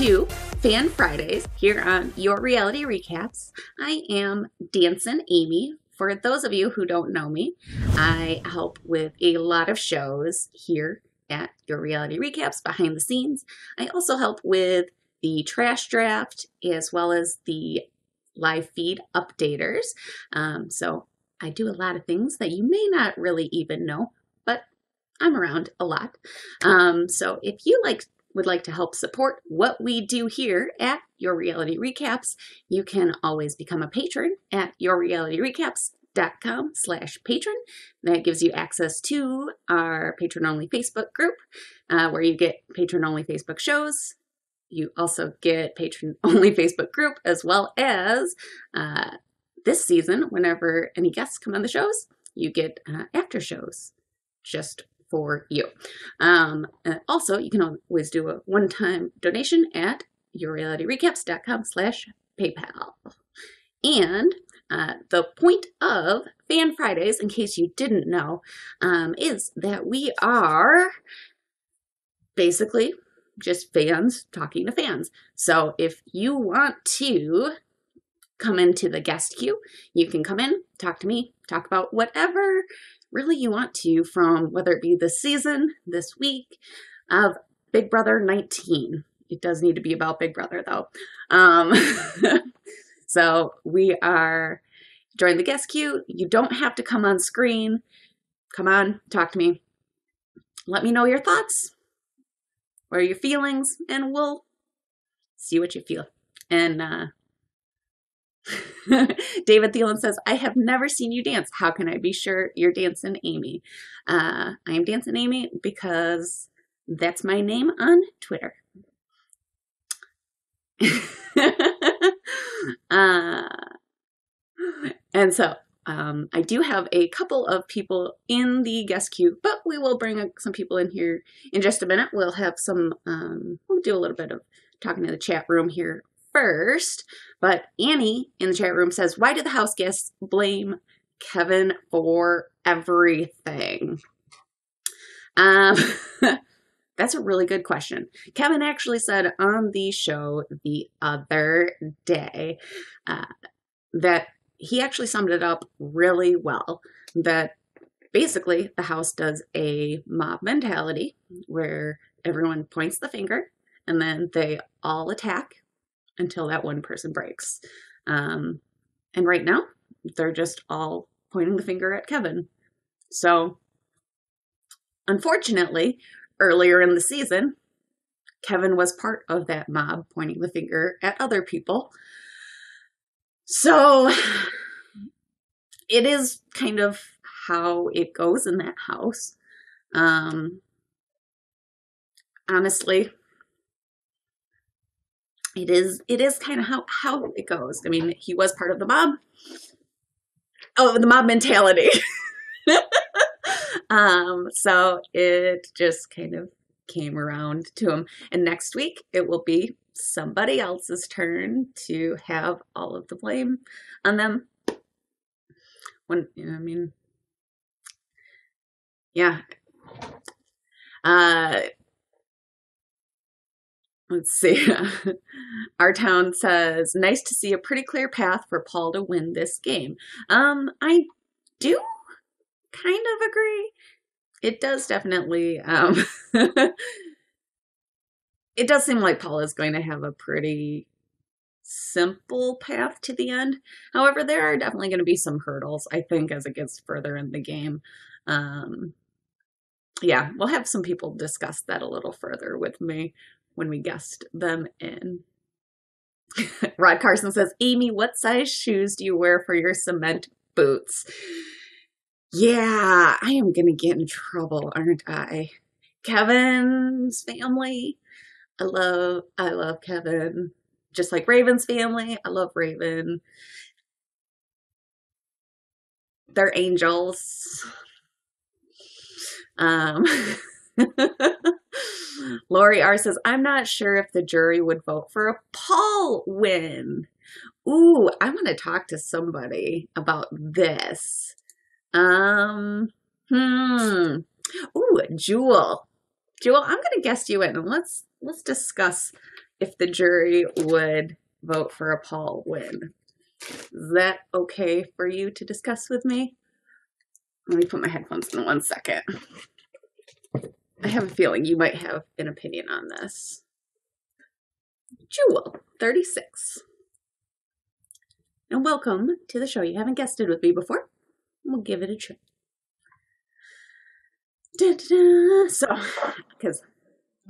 to Fan Fridays here on Your Reality Recaps. I am Dancin' Amy. For those of you who don't know me, I help with a lot of shows here at Your Reality Recaps behind the scenes. I also help with the trash draft as well as the live feed updaters. So I do a lot of things that you may not really even know, but I'm around a lot. So if you would like to help support what we do here at Your Reality Recaps, you can always become a patron at yourrealityrecaps.com/patron. That gives you access to our patron-only Facebook group, where you get patron-only Facebook shows. You also get patron-only Facebook group, as well as this season, whenever any guests come on the shows, you get after shows just for you. And also, you can always do a one-time donation at yourrealityrecaps.com/PayPal. And the point of Fan Fridays, in case you didn't know, is that we are basically just fans talking to fans. So if you want to come into the guest queue, you can come in, talk to me, talk about whatever really you want to, from whether it be this season, this week, of Big Brother 19. It does need to be about Big Brother, though. So we are, join the guest queue. You don't have to come on screen. Come on, talk to me. Let me know your thoughts. What are your feelings? And we'll see what you feel. And David Thielen says, I have never seen you dance. How can I be sure you're Dancin' Amy? I am Dancin' Amy because that's my name on Twitter. And so I do have a couple of people in the guest queue, but we will bring some people in here in just a minute. We'll have some, we'll do a little bit of talking to the chat room here first. But Annie in the chat room says, why do the house guests blame Kevin for everything? That's a really good question. Kevin actually said on the show the other day that he actually summed it up really well, that basically the house does a mob mentality where everyone points the finger and then they all attack until that one person breaks. And right now, they're just all pointing the finger at Kevin. So, unfortunately, earlier in the season, Kevin was part of that mob pointing the finger at other people. So, it is kind of how it goes in that house. Honestly, it is kind of how it goes. I mean, he was part of the mob. Oh, the mob mentality. So it just kind of came around to him. And next week, it will be somebody else's turn to have all of the blame on them. When, you know, I mean, yeah. Let's see. Our town says, nice to see a pretty clear path for Paul to win this game. I do kind of agree. It does definitely, it does seem like Paul is going to have a pretty simple path to the end. However, there are definitely going to be some hurdles, I think, as it gets further in the game. Yeah, we'll have some people discuss that a little further with me when we guest them in. Rod Carson says, Amy, what size shoes do you wear for your cement boots? Yeah, I am going to get in trouble, aren't I? Kevin's family. I love Kevin. Just like Raven's family. I love Raven. They're angels. Lori R says, I'm not sure if the jury would vote for a Paul win. Ooh, I want to talk to somebody about this. Ooh, Jewel. Jewel, I'm going to guest you in and let's discuss if the jury would vote for a Paul win. Is that okay for you to discuss with me? Let me put my headphones in 1 second. I have a feeling you might have an opinion on this. Jewel, 36. And welcome to the show. You haven't guessed it with me before. We'll give it a try. Da-da-da. So, because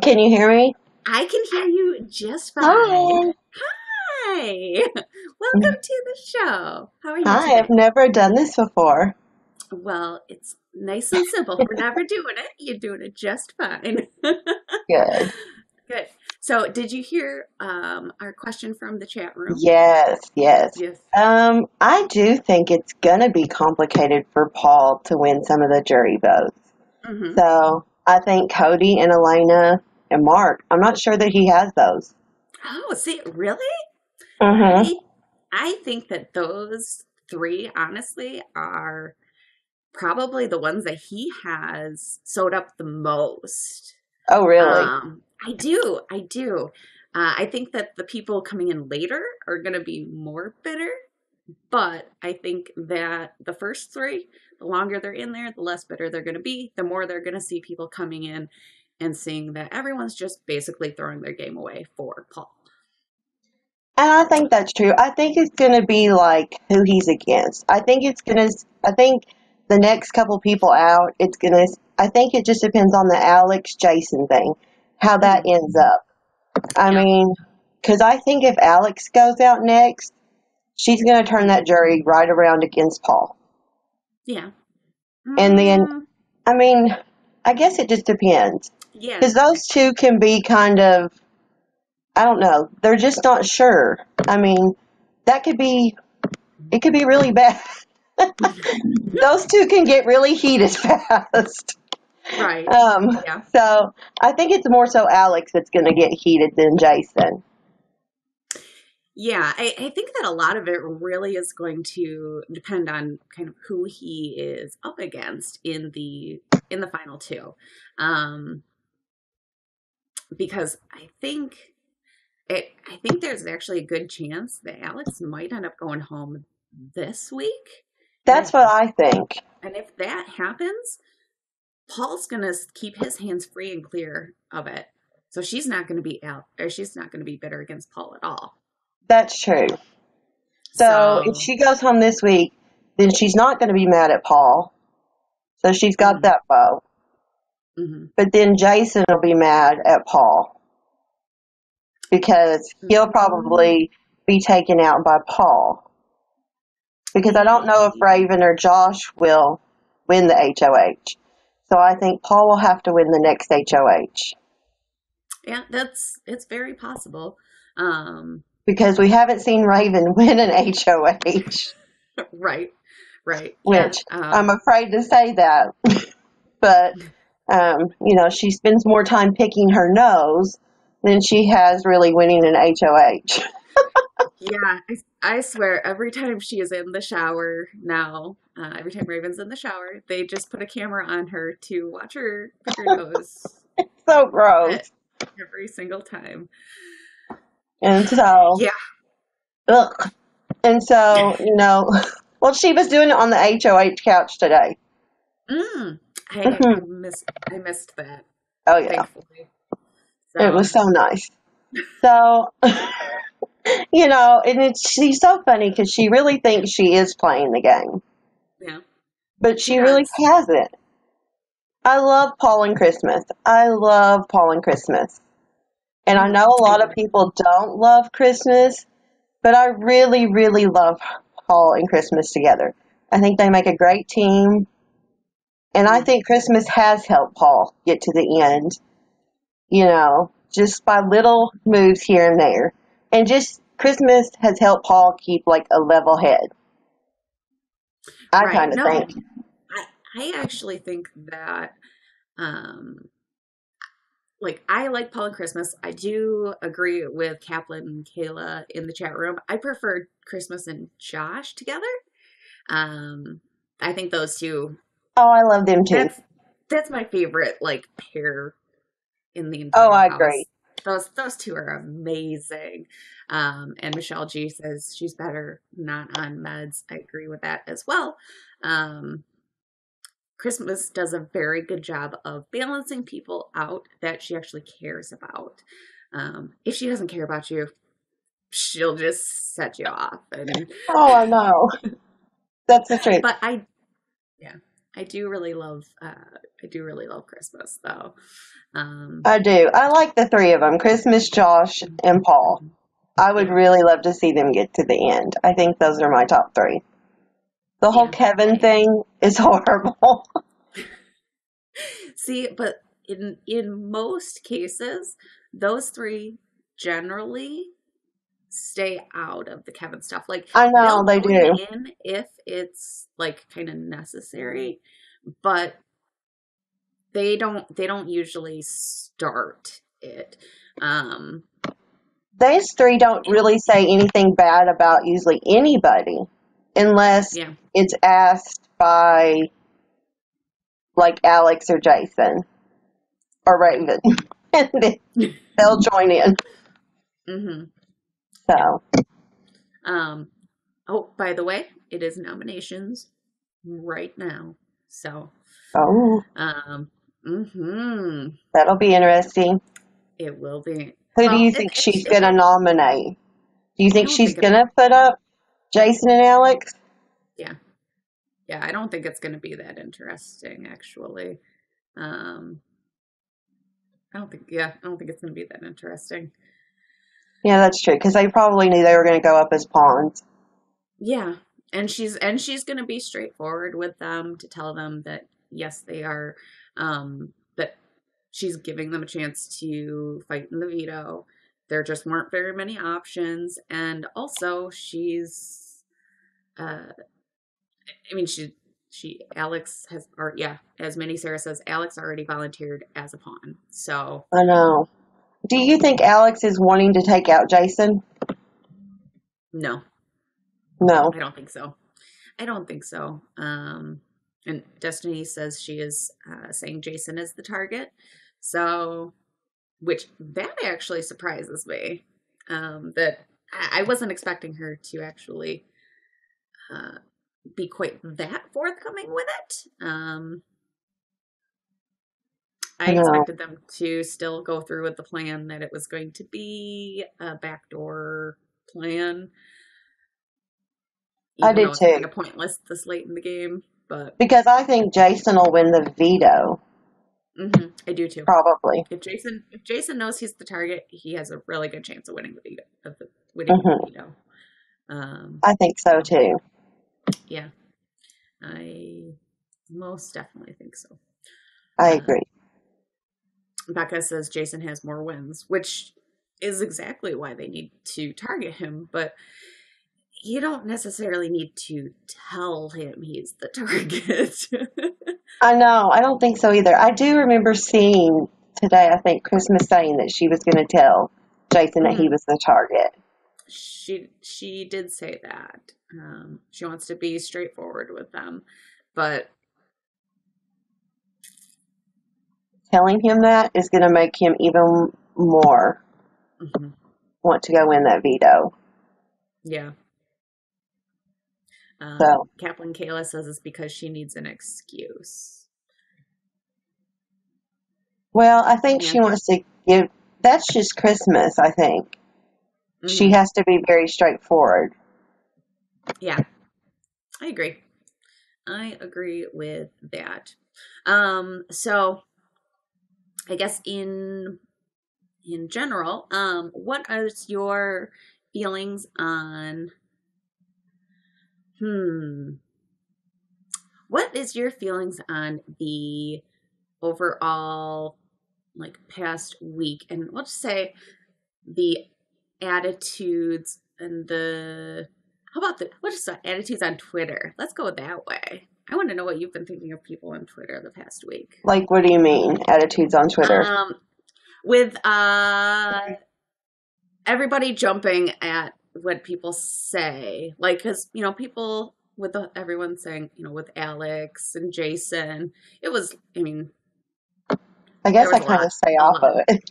Can you hear me? I can hear you just fine. Hi. Hi. Welcome to the show. How are you Hi, today? I've never done this before. Well, it's nice and simple. We're never doing it. You're doing it just fine. Good. Good. So, did you hear our question from the chat room? Yes. Yes. I do think it's gonna be complicated for Paul to win some of the jury votes. Mm-hmm. So I think Cody and Elena and Mark, I'm not sure that he has those. Oh, see, really? Mm-hmm. I think that those three, honestly, are probably the ones that he has sewed up the most. Oh, really? I do. I think that the people coming in later are going to be more bitter, but I think that the first three, the longer they're in there, the less bitter they're going to be, the more they're going to see people coming in and seeing that everyone's just basically throwing their game away for Paul. And I think that's true. I think it's gonna be like who he's against. I think the next couple people out, I think it just depends on the Alex Jason thing, how that Mm-hmm. ends up. I Yeah. mean, because I think if Alex goes out next, she's going to turn that jury right around against Paul. Yeah. And then, Mm, I mean, I guess it just depends. yeah. Because those two can be kind of, I don't know, they're just not sure. I mean, it could be really bad. Those two can get really heated fast. Right. Yeah. So I think it's more so Alex that's going to get heated than Jason. Yeah, I think that a lot of it really is going to depend on kind of who he is up against in the final two. Um, because I think there's actually a good chance that Alex might end up going home this week. That's what I think. And if that happens, Paul's gonna keep his hands free and clear of it. So she's not gonna be out, or she's not gonna be bitter against Paul at all. That's true. So if So she goes home this week, then she's not going to be mad at Paul. So she's got that bow. mm-hmm. But then Jason will be mad at Paul because he'll probably be taken out by Paul. Because I don't know if Raven or Josh will win the HOH. So I think Paul will have to win the next HOH. Yeah, it's very possible. Because we haven't seen Raven win an HOH. Right. Which Yeah. I'm afraid to say that. But, she spends more time picking her nose than she has really winning an HOH. Yeah, I swear, every time she is in the shower now, every time Raven's in the shower, they just put a camera on her to watch her pick her nose So gross. every single time. And so, Yeah. ugh. And so, well, she was doing it on the HOH couch today. I missed that. Oh, yeah. Thankfully. So. It was so nice. So, and she's so funny because she really thinks she is playing the game. Yeah. But she really hasn't. I love Paul and Christmas. And I know a lot of people don't love Christmas, but I really, really love Paul and Christmas together. I think they make a great team. And I think Christmas has helped Paul get to the end, just by little moves here and there. And just Christmas has helped Paul keep like a level head. I kind of think. I actually think that, I like Paul and Christmas. I do agree with Kaplan and Kayla in the chat room. I prefer Christmas and Josh together. I think those two. Oh, I love them too. That's my favorite pair in the entire I house. agree. those two are amazing. And Michelle G says she's better not on meds. I agree with that as well. Um, Christmas does a very good job of balancing people out that she actually cares about. If she doesn't care about you, she'll just set you off. And Oh, I know. That's the truth. but yeah, I do really love Christmas though. I do. I like the three of them, Christmas, Josh, and Paul. I would Yeah, really love to see them get to the end. I think those are my top three. The whole yeah. Kevin thing is horrible. See, but in most cases, those three generally stay out of the Kevin stuff. Like I know, they'll they join do. in if it's like kind of necessary, but they don't usually start it. Um These three don't really say anything bad about usually anybody unless yeah. it's asked by like Alex or Jason or Raven. And then they'll join in. Mhm. So, Um oh, by the way, it is nominations right now. So, oh, um mhm. that'll be interesting. It will be. Who do Well, you think she's going to nominate? Do you I think don't she's think going it'll. to put up Jason and Alex? Yeah, yeah. I don't think it's going to be that interesting, actually. Um, I don't think. Yeah, I don't think it's going to be that interesting. Yeah, that's true, because they probably knew they were going to go up as pawns. Yeah, and she's going to be straightforward with them to tell them that yes, they are. That she's giving them a chance to fight in the veto. There just weren't very many options, and also she's. I mean, Alex has, or yeah, as Minnie Sarah says, Alex already volunteered as a pawn. So I know. Do you think Alex is wanting to take out Jason? no, No. I don't think so. I don't think so. And Destiny says she is saying Jason is the target. So, which that actually surprises me. That I wasn't expecting her to actually uh, be quite that forthcoming with it. I I know. expected them to still go through with the plan that it was going to be a backdoor plan, I even do though it's too. kind of pointless this late in the game. But Because I think Jason will win the veto, I do too. probably. If Jason knows he's the target, he has a really good chance of winning the veto. Winning the Hmm. veto. I think so So too. yeah, I most definitely think so. I Um, agree. Becca says Jason has more wins, which is exactly why they need to target him, but you don't necessarily need to tell him he's the target. I know. I don't think so either. I do remember seeing today, I think, Christmas saying that she was going to tell Jason that he Mhm. was the target. She did say that. She wants to be straightforward with them, but Telling him that is going to make him even more mhm, want to go win that veto. yeah. So, Kaplan Kayla says it's because she needs an excuse. well, I think Yeah. she wants to give, that's just Christmas, I think. She Hmm. has to be very straightforward. Yeah, I agree. I agree with that. So I guess in general, what is your feelings on hmm what is your feelings on the overall like past week, and let's say the attitudes and the how about the what's just the attitudes on Twitter? Let's go that way. I want to know what you've been thinking of people on Twitter the past week. Like, what do you mean? Attitudes on Twitter. Um, with everybody jumping at what people say, like because people with everyone saying with Alex and Jason, it was. I mean, I there guess I was kind of stay off a of it.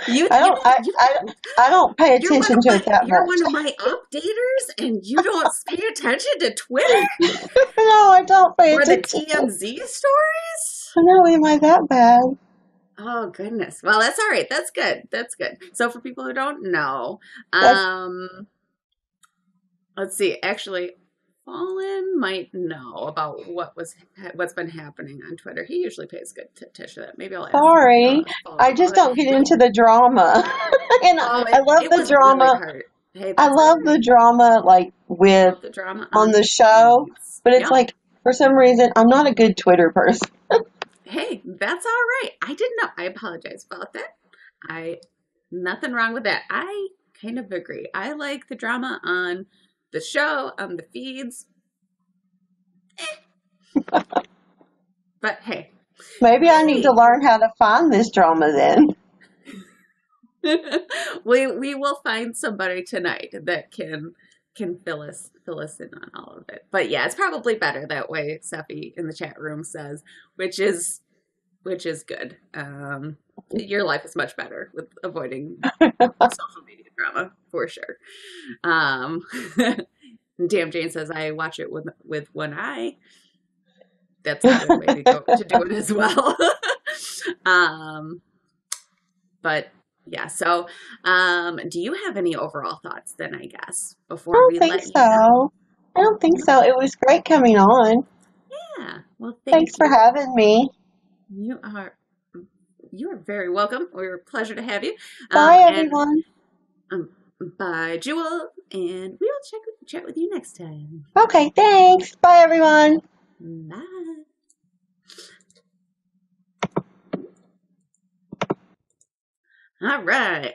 You I you don't. I, you I, I don't pay you're one attention of to it that one of much. my updaters, and you don't pay attention to Twitter No, I don't pay or the attention. TMZ stories. No, am I that bad? Oh goodness. Well, that's all right. That's good. That's good. So for people who don't know, That's um, let's see. Actually, Fallen might know about what's been happening on Twitter. He usually pays good attention to that. Maybe I'll ask sorry. Fallen I about just it. don't get into the drama, and Oh, I love it the was really drama. hard. Hey, I that's all love the right. drama, like You with love the drama on on the the show, feeds. but it's Yep. like for some reason I'm not a good Twitter person. Hey, that's all right. I didn't know. I apologize about that. I Nothing wrong with that. I kind of agree. I like the drama on the show, on the feeds. But hey, Maybe I need to hey, learn how to find this drama then. we will find somebody tonight that can fill us in on all of it. But yeah, it's probably better that way. Steffi in the chat room says, which is good. Your life is much better with avoiding social media drama for sure. Um, Damn Jane says I watch it with one eye. That's a good way to do it as well. um, but yeah, so do you have any overall thoughts then, I guess, I before don't we think let you go? so. I don't think No? so. It was great coming on. Yeah. Well, Thanks thank for you. having me. You are you are very welcome. We're a pleasure to have you. Bye, And everyone. um, bye, Jewel, and we will chat with you next time. Okay, thanks. Bye, everyone. Bye. All right.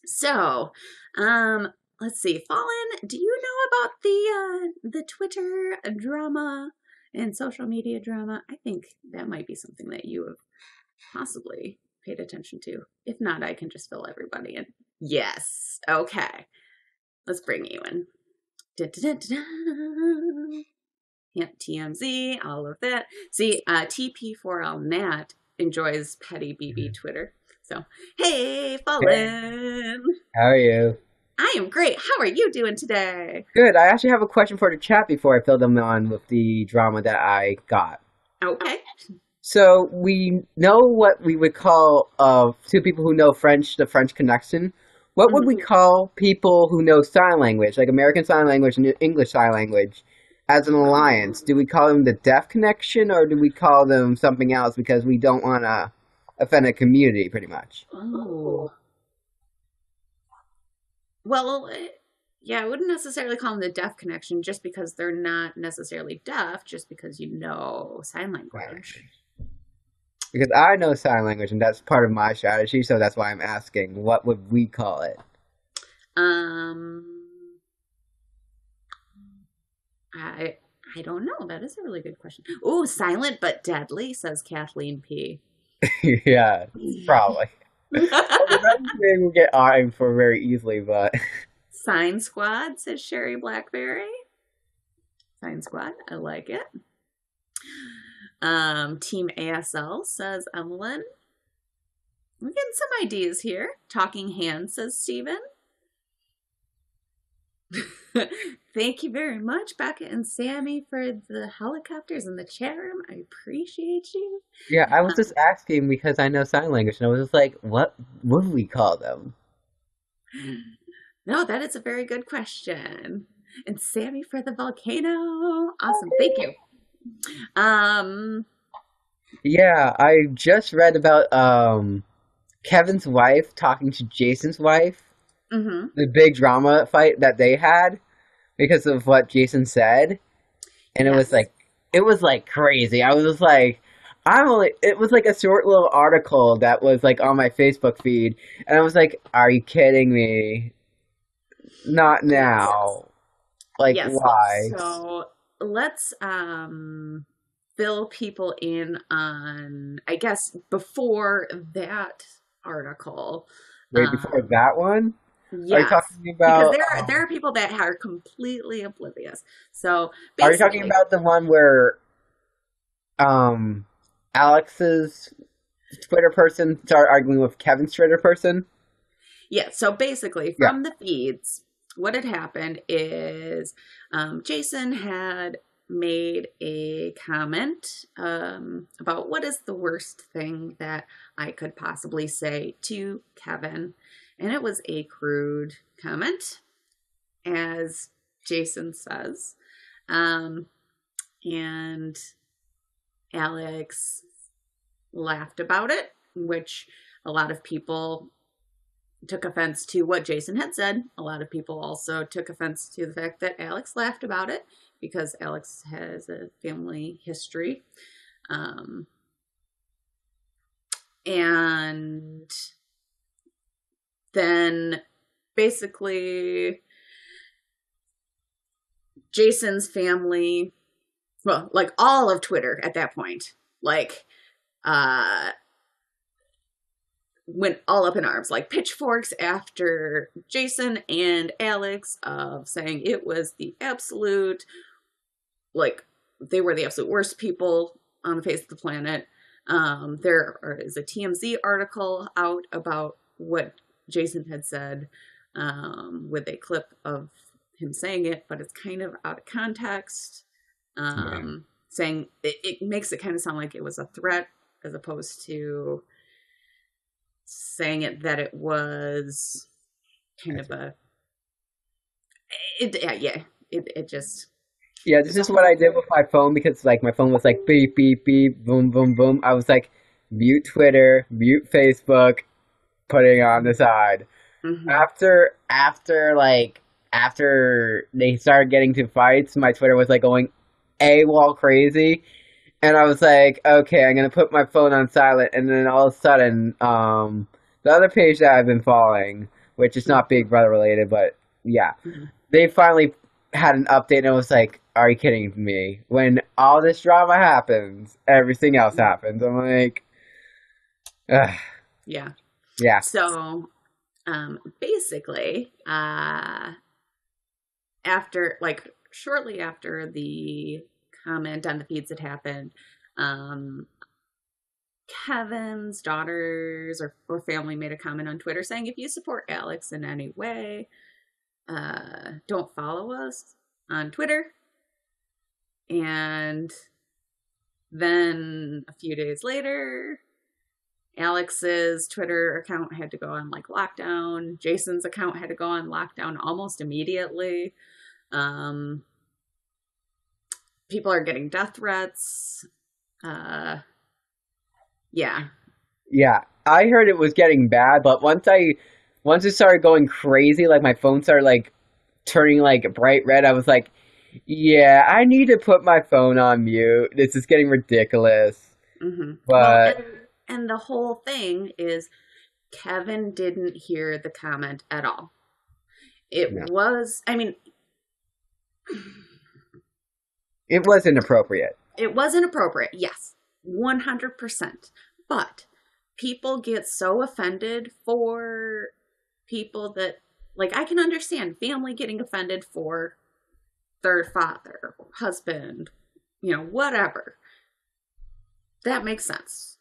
So, let's see. Fallen, do you know about the Twitter drama and social media drama? I think that might be something that you have possibly paid attention to. If not, I can just fill everybody in. Yes. Okay. Let's bring you in. Yep, TMZ, all of that. See, TP4L Nat enjoys petty BB Twitter. So, hey, Hey, Fallen. how are you? I am great. How are you doing today? Good. I actually have a question for the chat before I fill them on with the drama that I got. Okay. So we know what we would call two people who know French, the French connection. What would we Mhm. call people who know sign language, like American Sign Language and English Sign Language, as an alliance? Oh. Do we call them the deaf connection, or do we call them something else because we don't want to offend a community, pretty much? Oh. Well, yeah, I wouldn't necessarily call them the deaf connection just because they're not necessarily deaf, just because you know sign Sign language. language. Because I know sign language, and that's part of my strategy, so that's why I'm asking, what would we call it? Um, I I don't know. That is a really good question. Oh, silent but deadly, says Kathleen P. Yeah, probably. Well, the rest will get argued for very easily, but Sign Squad, says Sherry Blackberry. Sign Squad, I like it. Team ASL, says Evelyn. We're getting some ideas here. Talking Hands, says Steven. Thank you very much, Becca and Sammy, for the helicopters in the chat room. I appreciate you. yeah, I was just asking because I know sign language, and I was just like, what would we call them? No, that is a very good question. And Sammy for the volcano. Awesome. Thank you. Yeah, I just read about Kevin's wife talking to Jason's wife, Mm-hmm. the big drama fight that they had because of what Jason said, and Yes. it was like crazy. I was just like, it was like a short little article that was like on my Facebook feed, and I was like, are you kidding me? Not Yes. now. Like, Yes. why? So let's fill people in on, I guess, before that article. Wait, before that one? Are you Yes, talking because about, there are people that are completely oblivious. So are you talking basically, about the one where, Alex's Twitter person started arguing with Kevin's Twitter person. Yeah, so basically, Yeah. from the feeds, what had happened is Jason had made a comment about what is the worst thing that I could possibly say to Kevin. And it was a crude comment, as Jason says. And Alex laughed about it, which a lot of people took offense to what Jason had said. A lot of people also took offense to the fact that Alex laughed about it because Alex has a family history. And then basically Jason's family, well, like all of Twitter at that point, like, went all up in arms, like pitchforks after Jason and Alex, of saying it was the absolute, like, they were the absolute worst people on the face of the planet. There is a TMZ article out about what Jason had said, with a clip of him saying it, but it's kind of out of context. Saying it makes it kind of sound like it was a threat as opposed to saying it that it was kind of a it just Yeah, this is what I did with my phone because like my phone was like beep beep beep boom boom boom. I was like mute Twitter, mute Facebook, putting on the side. mm-hmm. After they started getting to fights, my Twitter was like going AWOL crazy. And I was like, okay, I'm gonna put my phone on silent, and then all of a sudden, the other page that I've been following, which is not Big Brother related, but yeah, they finally had an update, and I was like, are you kidding me? When all this drama happens, everything else happens. I'm like, ugh. Yeah. Yeah. So, basically, after, like, shortly after the comment on the feeds had happened, Kevin's daughters or family made a comment on Twitter saying, if you support Alex in any way, don't follow us on Twitter. And then a few days later, Alex's Twitter account had to go on like lockdown. Jason's account had to go on lockdown almost immediately. People are getting death threats. Yeah. Yeah. I heard it was getting bad, but once it started going crazy, like my phone started like turning like bright red, I was like, yeah, I need to put my phone on mute. This is getting ridiculous. Mm-hmm. But well, and the whole thing is Kevin didn't hear the comment at all. It was inappropriate. It was inappropriate, yes, 100%. But people get so offended for people that, like, I can understand family getting offended for their father, husband, whatever. That makes sense.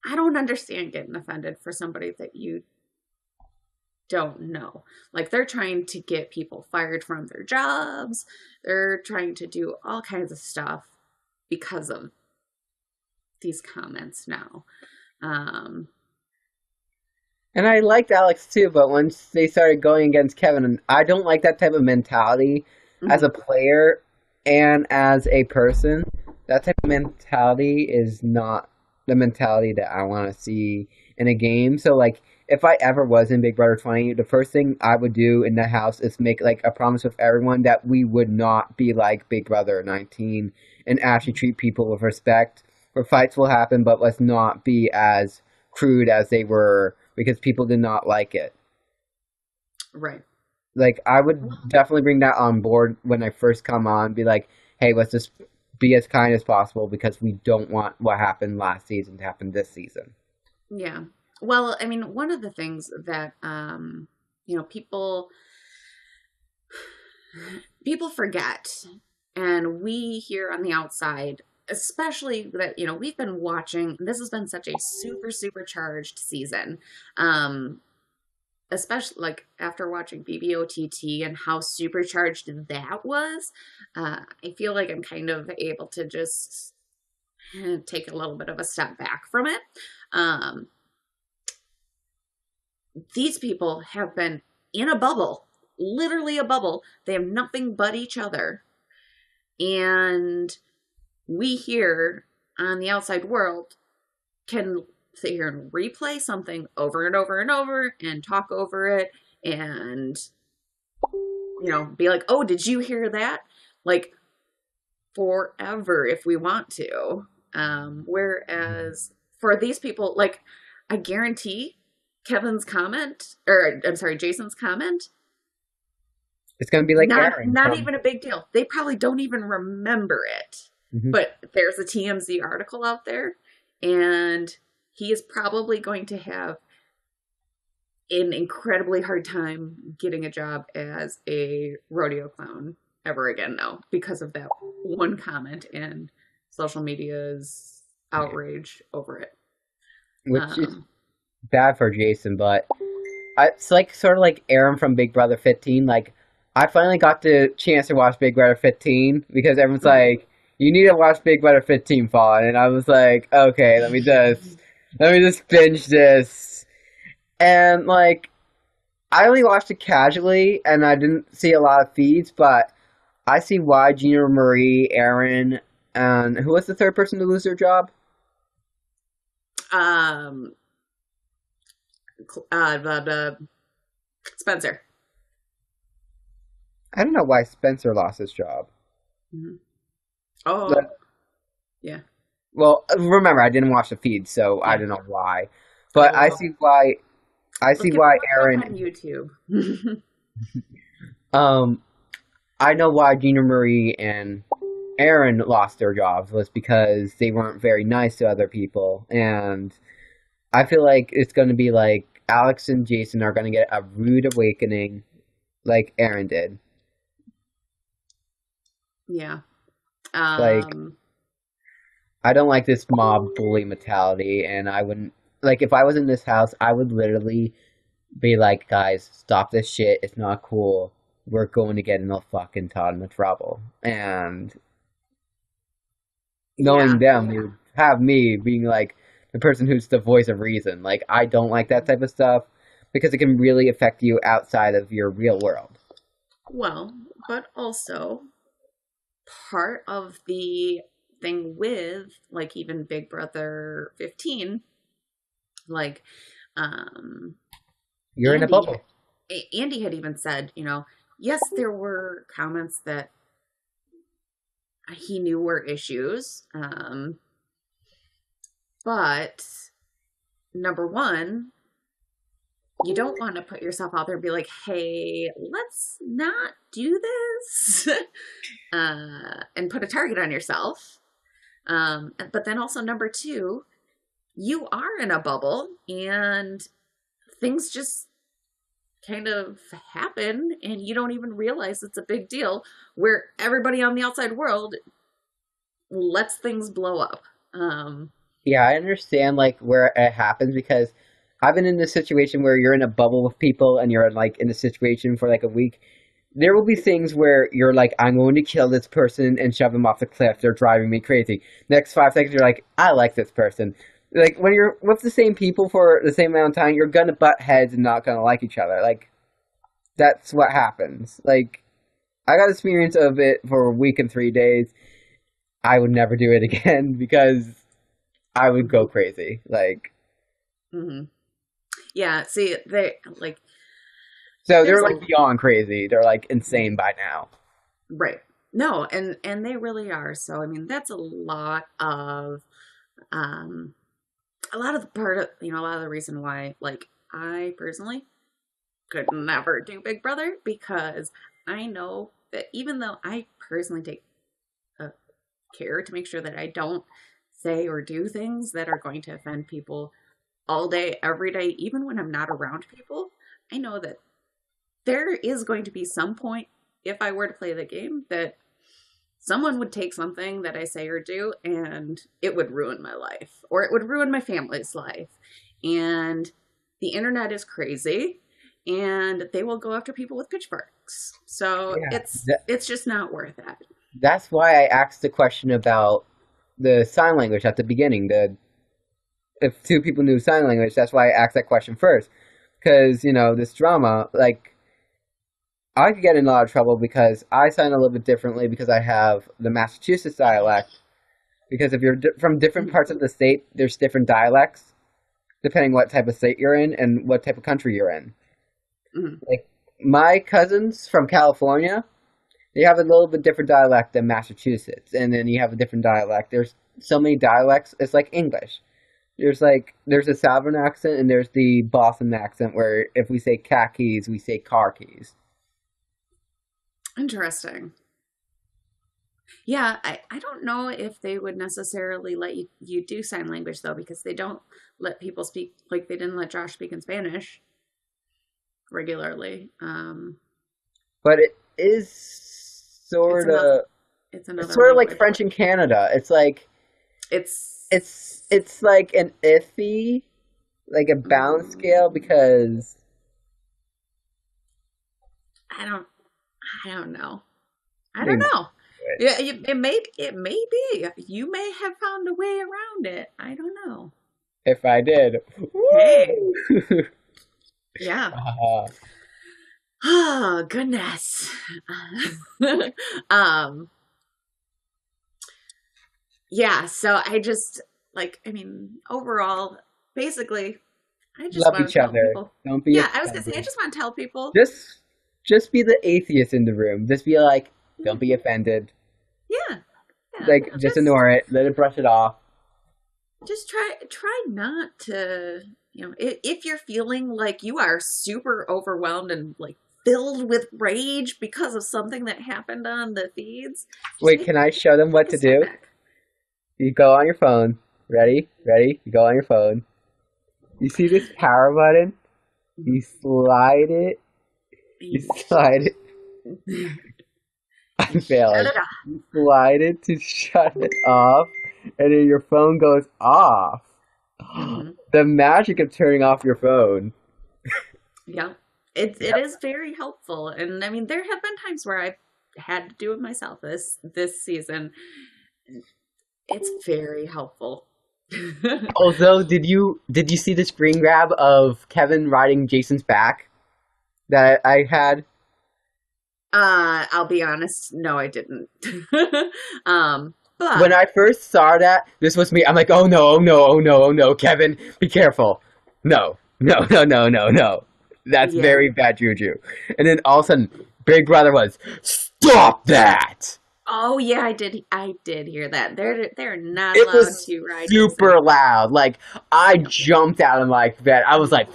I don't understand getting offended for somebody that you don't know. Like, they're trying to get people fired from their jobs. They're trying to do all kinds of stuff because of these comments now. And I liked Alex too, but once they started going against Kevin, I don't like that type of mentality as a player and as a person. That type of mentality is not the mentality that I want to see in a game. So, like, if I ever was in Big Brother 20, the first thing I would do in the house is make, like, a promise with everyone that we would not be like Big Brother 19 and actually treat people with respect. Where fights will happen, but let's not be as crude as they were because people did not like it. Right. Like, I would definitely bring that on board when I first come on. Be like, hey, let's just be as kind as possible because we don't want what happened last season to happen this season. Yeah. Well, I mean, one of the things that, people forget, and we here on the outside especially that, we've been watching, this has been such a supercharged season. Um, Especially like after watching BBOTT and how supercharged that was, I feel like I'm kind of able to just take a little bit of a step back from it. Um, these people have been in a bubble, literally a bubble. They have nothing but each other. And we here on the outside world can sit here and replay something over and over and over and talk over it and, be like, oh, did you hear that? Like forever if we want to. Whereas for these people, like, I guarantee Kevin's comment, or I'm sorry, Jason's comment, It's going to be like not Aaron. not even a big deal. They probably don't even remember it. Mhm. But there's a TMZ article out there, and he is probably going to have an incredibly hard time getting a job as a rodeo clown ever again now because of that one comment and social media's outrage over it. Which is bad for Jason, but it's like sort of like Aaron from Big Brother 15. Like, I finally got the chance to watch Big Brother 15 because everyone's like, you need to watch Big Brother 15, Fawn. And I was like, okay, let me just binge this. And like, I only watched it casually and I didn't see a lot of feeds, but I see why Gina Marie, Aaron, and who was the third person to lose their job? Spencer. I don't know why Spencer lost his job. Mm-hmm. Oh, But, yeah. well, remember, I didn't watch the feed, so I don't know why. But I see why. I see why Aaron on YouTube. I know why Gina Marie and Aaron lost their jobs was because they weren't very nice to other people, and I feel like it's going to be like Alex and Jason are going to get a rude awakening, like Aaron did. Yeah. Like, I don't like this mob bully mentality, and I wouldn't, like, if I was in this house, I would literally be like, guys, stop this shit, it's not cool, we're going to get in a fucking ton of trouble. And knowing them, they would have me being like the person who's the voice of reason. Like, I don't like that type of stuff because it can really affect you outside of your real world. Well, but also part of the thing with like even Big Brother 15, like you're in a bubble. Andy had even said, yes, there were comments that he knew were issues, but number one, you don't want to put yourself out there and be like, hey, let's not do this and put a target on yourself. But then also number two, you are in a bubble and things just kind of happen and you don't even realize it's a big deal, where everybody on the outside world lets things blow up. Yeah, I understand like where it happens because I've been in this situation where you're in a bubble with people and you're like in a situation for like a week. There will be things where you're like, I'm going to kill this person and shove them off the cliff. They're driving me crazy. Next 5 seconds, you're like, I like this person. Like, when you're with the same people for the same amount of time, you're going to butt heads and not going to like each other. Like, that's what happens. Like, I got experience of it for a week and 3 days. I would never do it again because I would go crazy. Like, yeah, see, they like. So they're like beyond crazy. They're like insane by now. Right. No, and they really are. So I mean, that's a lot of the part of, a lot of the reason why, like, I personally could never do Big Brother, because I know that even though I personally take care to make sure that I don't say or do things that are going to offend people all day, every day, even when I'm not around people, I know that there is going to be some point, if I were to play the game, that someone would take something that I say or do and it would ruin my life or it would ruin my family's life. And the internet is crazy and they will go after people with pitchforks. So Yeah, it's just not worth it. that's why I asked the question about the sign language at the beginning. If two people knew sign language, that's why I asked that question first. Because, this drama, like, I could get in a lot of trouble because I sign a little bit differently because I have the Massachusetts dialect. Because if you're from different parts of the state, there's different dialects, depending what type of state you're in and what type of country you're in. Mm-hmm. Like, my cousins from California, they have a little bit different dialect than Massachusetts. And then you have a different dialect. There's so many dialects, it's like English. There's a Southern accent and there's the Boston accent where if we say cat keys, we say car keys. Interesting. Yeah, I don't know if they would necessarily let you do sign language though, because they don't let people speak like they didn't let Josh speak in Spanish regularly. But it is sort of it's another sort of like language. French in Canada. It's like It's it's like an iffy, like a balance scale because I don't know. I don't know. Yeah, it may be. You may have found a way around it. I don't know. if I did. Hey. Woo! Yeah. Uh, Oh, goodness. Yeah, so I just overall, basically, I just love want each to tell other. people. Don't be Yeah, I was gonna say I offended. just want to tell people. Just be the atheist in the room. Just be like, don't be offended. Yeah, yeah. Like, just ignore it. Let it brush it off. Just try not to, if you're feeling like you are super overwhelmed and like filled with rage because of something that happened on the feeds. Wait, can I show them what Take a to step do? back. You go on your phone. Ready? Ready? You go on your phone. You see this power button? You slide it. You slide it. I'm failing. Shut it off. You slide it to shut it off, and then your phone goes off. Mhm. The magic of turning off your phone. Yeah. It is very helpful. And I mean there have been times where I've had to do it myself this season. It's very helpful. Although, did you see the screen grab of Kevin riding Jason's back that I had? I'll be honest, no I didn't. But When I first saw that, this was me. I'm like, oh no, oh no, oh no, oh no, Kevin, be careful. No, no, no, no, no, no. That's yeah. very bad juju. And then all of a sudden, Big Brother was, stop that! Oh yeah, I did hear that. They're not It allowed was to ride super Jason. loud. Like, I jumped out of my bed. I was like,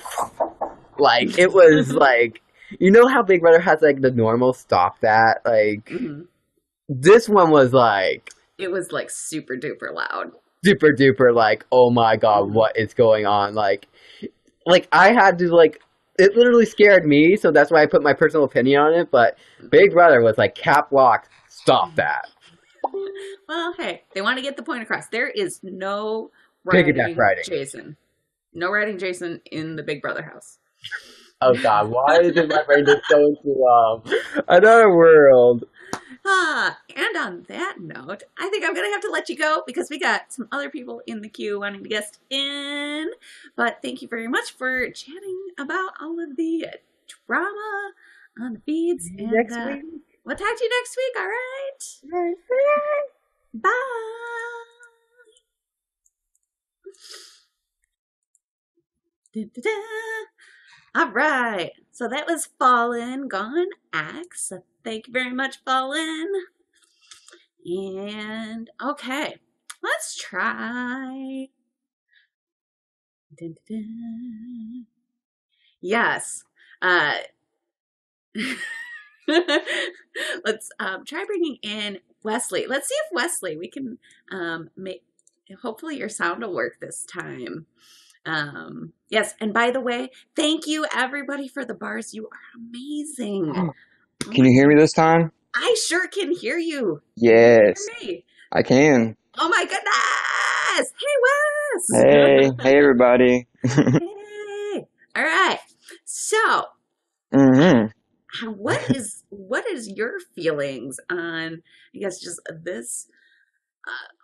it was like, you know how Big Brother has like the normal stop that? Like, Hmm. this one was like, It was like super duper loud. super duper like, oh my god, Mhm. what is going on? Like I had to like, it literally scared me, so that's why I put my personal opinion on it. But Big Brother was like, cap lock, stop that. Well, hey, they want to get the point across. There is no Piggyback riding. Jason. No riding Jason in the Big Brother house. Oh god, why is my brain just going to another world? And on that note, I think I'm going to have to let you go because we got some other people in the queue wanting to guest in. But thank you very much for chatting about all of the drama on the feeds. And Next week. we'll talk to you next week, all right? Bye. Da-da-da. All right. So that was Fallen Gone Axe. So thank you very much, Fallen. And okay, let's try. Da-da-da. Yes. Let's try bringing in Wesley. Let's see if Wesley, we can make, hopefully your sound will work this time. Yes, and by the way, thank you everybody for the bars. You are amazing. Can you hear me this time? I sure can hear you. Can you Yes, hear me? I can. Oh my goodness! Hey, Hey, Wes! hey everybody. Hey! All right. So, hmm what is your feelings on, I guess, just this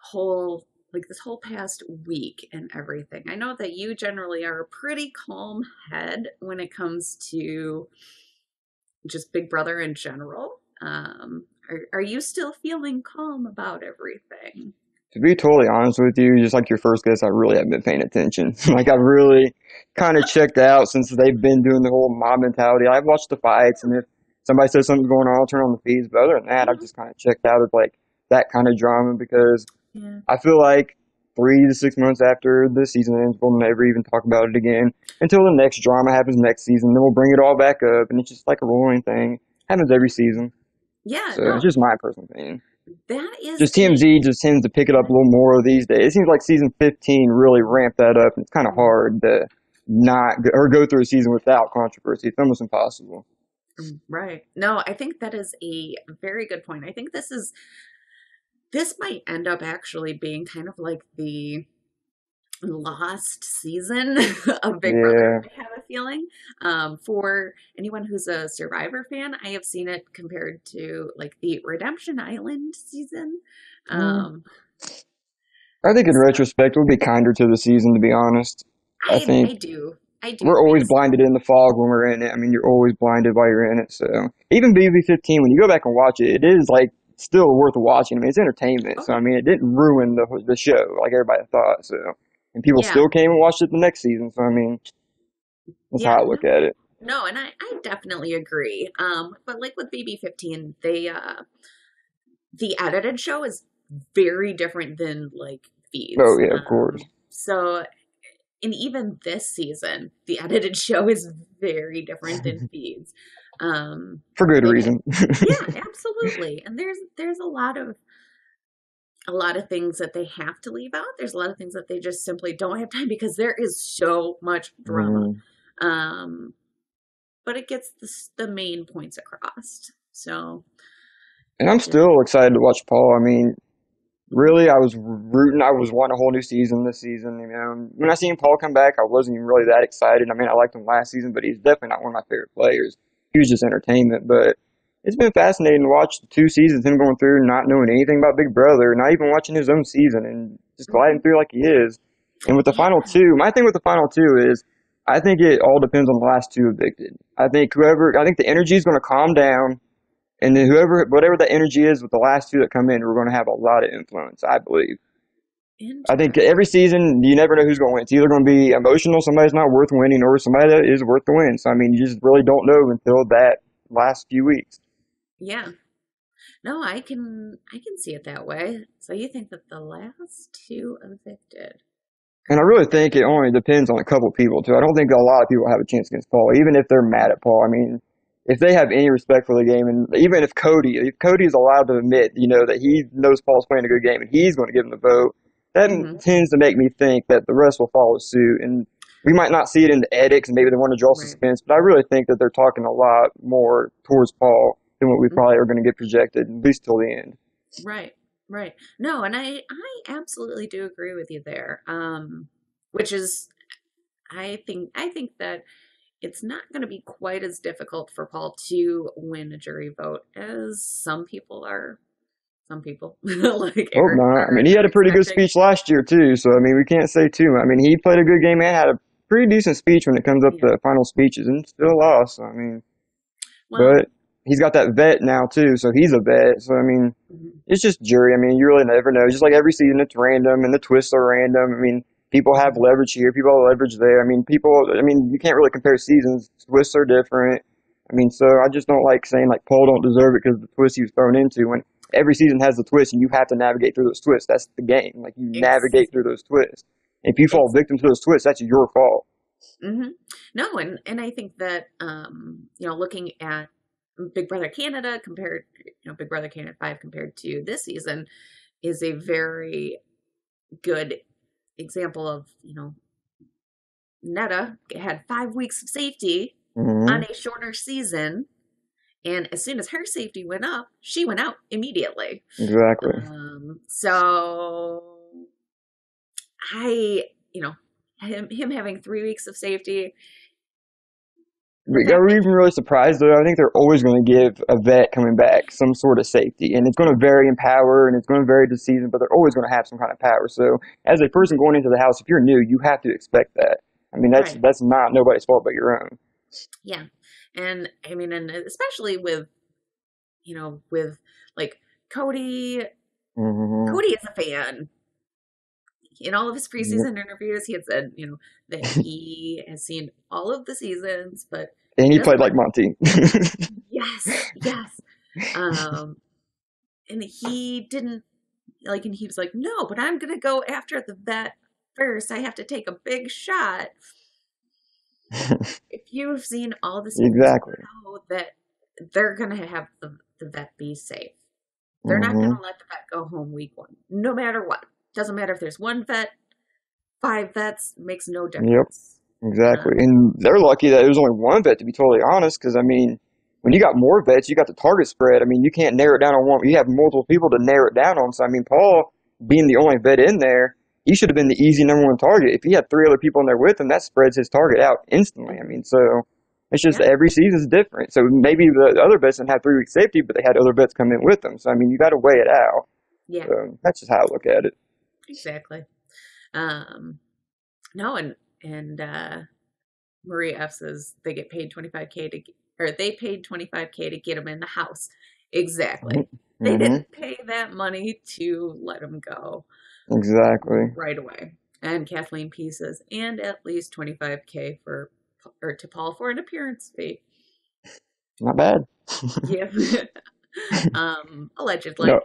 whole this whole past week and everything? I know that you generally are a pretty calm head when it comes to just Big Brother in general. Are you still feeling calm about everything? To be totally honest with you, just like your first guess, I really haven't been paying attention. Like I've really kind of checked out since they've been doing the whole mob mentality. I've watched the fights, and if somebody says something's going on, I'll turn on the feeds. But other than that, I've Mhm. just kind of checked out of like that kind of drama because Yeah. I feel like 3 to 6 months after the season ends, we'll never even talk about it again until the next drama happens next season. Then we'll bring it all back up, and it's just like a rolling thing. Happens every season. Yeah, So it's no, just my personal opinion. that is Just a TMZ just tends to pick it up a little more these days. It seems like season 15 really ramped that up, and it's kind of hard to not go, or go through a season without controversy. It's almost impossible. right. No, I think that is a very good point. I think this might end up actually being kind of like the lost season of Big Brother, Yeah. I have a feeling. For anyone who's a Survivor fan, I have seen it compared to like the Redemption Island season. Mm. Um, I think in so retrospect, we'll be kinder to the season, to be honest. I I think do. I do we're always think blinded in the fog when we're in it. I mean, you're always blinded while you're in it. So even BB15, when you go back and watch it, it is like still worth watching. I mean, it's entertainment. So I so. mean, it didn't ruin the show like everybody thought. So and people Yeah, still came and watched it the next season. So I mean, that's how yeah, I look at it. no, and I definitely agree. But like with BB15, the edited show is very different than like Oh feeds. yeah, of course. So and even this season, the edited show is very different than feeds. For good They've had, reason. yeah, absolutely. And there's a lot of things that they have to leave out. There's a lot of things that they just simply don't have time because there is so much drama. Mm. Um, but it gets the main points across. So And I'm just still excited to watch Paul. I mean, really, I was rooting. I was wanting a whole new season this season. You know, when I seen Paul come back, I wasn't even really that excited. I mean, I liked him last season, but he's definitely not one of my favorite players. He was just entertainment. But it's been fascinating to watch the 2 seasons, him going through, not knowing anything about Big Brother, not even watching his own season, and just gliding mhm. through like he is. And with the Yeah, final two, my thing with the final two is, I think it all depends on the last two evicted. I think the energy is going to calm down, and then whatever the energy is with the last two that come in, we're going to have a lot of influence, I believe. I think every interesting. season, you never know who's going to win. It's either going to be emotional, somebody's not worth winning, or somebody that is worth the win. So, I mean, you just really don't know until that last few weeks. Yeah. No, I can see it that way. So you think that the last two evicted And I could really think it only depends on a couple of people, too. I don't think a lot of people have a chance against Paul, even if they're mad at Paul. I mean, if they have any respect for the game, and even if Cody is allowed to admit, that he knows Paul's playing a good game and he's going to give him the vote, that hmm tends to make me think that the rest will follow suit. And we might not see it in the edit because maybe they want to draw right. suspense, but I really think that they're talking a lot more towards Paul than what we probably are going to get projected, at least till the end. Right, right. No, and I absolutely do agree with you there. Which is I think that it's not going to be quite as difficult for Paul to win a jury vote as some people are. Some people like Hope Eric not. I mean, he are had a pretty good expecting. speech last year too, so I mean, we can't say too much. I mean, he played a good game and had a pretty decent speech when it comes up Yeah. to final speeches, and still lost. I mean, Well, but he's got that vet now too, so he's a vet. So I mean, mhm, it's just jury. I mean, you really never know. Just like every season, it's random, and the twists are random. I mean, people have mhm, leverage here, people have leverage there. I mean, you can't really compare seasons. Twists are different. I mean, so I just don't like saying like Paul don't deserve it because of the twist he was thrown into. When every season has the twist, and you have to navigate through those twists. That's the game. Like you ex navigate through those twists. If you fall ex victim to those twists, that's your fault. hmm No, and I think that looking at Big Brother Canada compared, Big Brother Canada 5 compared to this season is a very good example of, Netta had 5 weeks of safety on Hmm. a shorter season And as soon as her safety went up, she went out immediately. Exactly. So him having 3 weeks of safety. Are we even really surprised though? I think they're always going to give a vet coming back some sort of safety, and it's going to vary in power, and it's going to vary this season, but they're always going to have some kind of power. So, as a person going into the house, if you're new, you have to expect that. I mean, that's not nobody's fault but your own. Yeah, and I mean, and especially with like Cody. Mm-hmm. Cody is a fan. In all of his preseason interviews, he had said, that he has seen all of the seasons, but and he played like Monty. Yes. And he didn't and he was like, no, but I'm gonna go after the vet first. I have to take a big shot. If you've seen all the seasons, exactly, you know that they're gonna have the vet be safe. They're not gonna let the vet go home week 1, no matter what. Doesn't matter if there's 1 vet, 5 vets, makes no difference. Yep, exactly. And they're lucky that it was only 1 vet, to be totally honest, because, I mean, when you got more vets, you got the target spread. I mean, you can't narrow it down on one. You have multiple people to narrow it down on. So, I mean, Paul, being the only vet in there, he should have been the easy number 1 target. If he had 3 other people in there with him, that spreads his target out instantly. I mean, so it's just every season's different. So maybe the other vets didn't have 3 week safety, but they had other vets come in with them. So, I mean, you got to weigh it out. Yeah. So that's just how I look at it. Exactly. No, and Marie F says they get paid they paid $25K to get him in the house. Exactly. They didn't pay that money to let him go. Exactly. Right away. And Kathleen P says, and at least $25K to Paul for an appearance fee. Not bad. Yeah. Allegedly. No.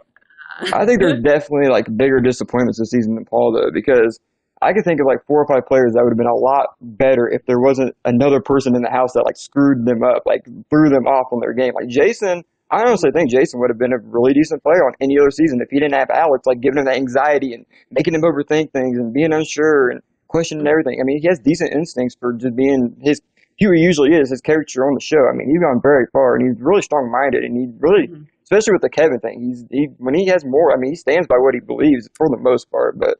I think there's definitely like bigger disappointments this season than Paul though, because I could think of like 4 or 5 players that would have been a lot better if there wasn't another person in the house that like screwed them up, like threw them off on their game. Like Jason, I honestly think Jason would have been a really decent player on any other season if he didn't have Alex like giving him that anxiety and making him overthink things and being unsure and questioning everything. I mean, he has decent instincts for just being who he usually is, his character on the show. I mean, he's gone very far and he's really strong minded and he's really. Especially with the Kevin thing, when he has more, I mean, he stands by what he believes for the most part. But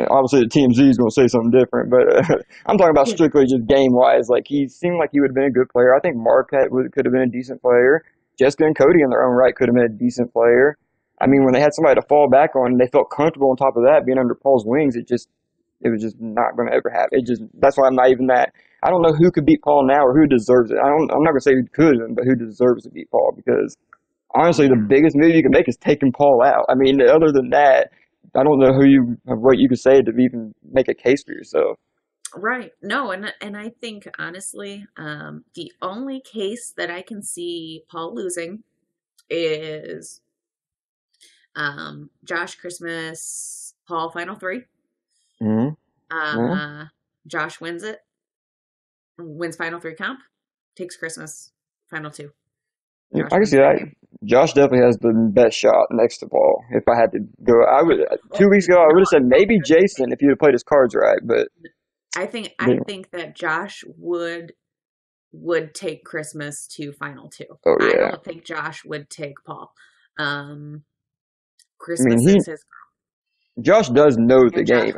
obviously, the TMZ is going to say something different. But I'm talking about strictly just game wise. Like he seemed like he would have been a good player. I think Mark could have been a decent player. Jessica and Cody in their own right could have been a decent player. I mean, when they had somebody to fall back on, and they felt comfortable on top of that, being under Paul's wings, it was just not going to ever happen. That's why I'm not even that. I don't know who could beat Paul now or who deserves it. I'm not going to say who could, but who deserves to beat Paul because. Honestly, the biggest move you can make is taking Paul out. I mean, other than that, I don't know what you could say to even make a case for yourself. Right. No, and I think honestly, the only case that I can see Paul losing is Josh Christmas, Paul Final 3. Josh wins Final 3 comp, takes Christmas Final 2. I can see that. Josh definitely has the best shot next to Paul. If I had to go, 2 weeks ago I would have said maybe Jason if you'd have played his cards right. But I think that Josh would take Christmas to Final 2. Oh, yeah. I don't think Josh would take Paul. Christmas is his girl. Josh does know the game.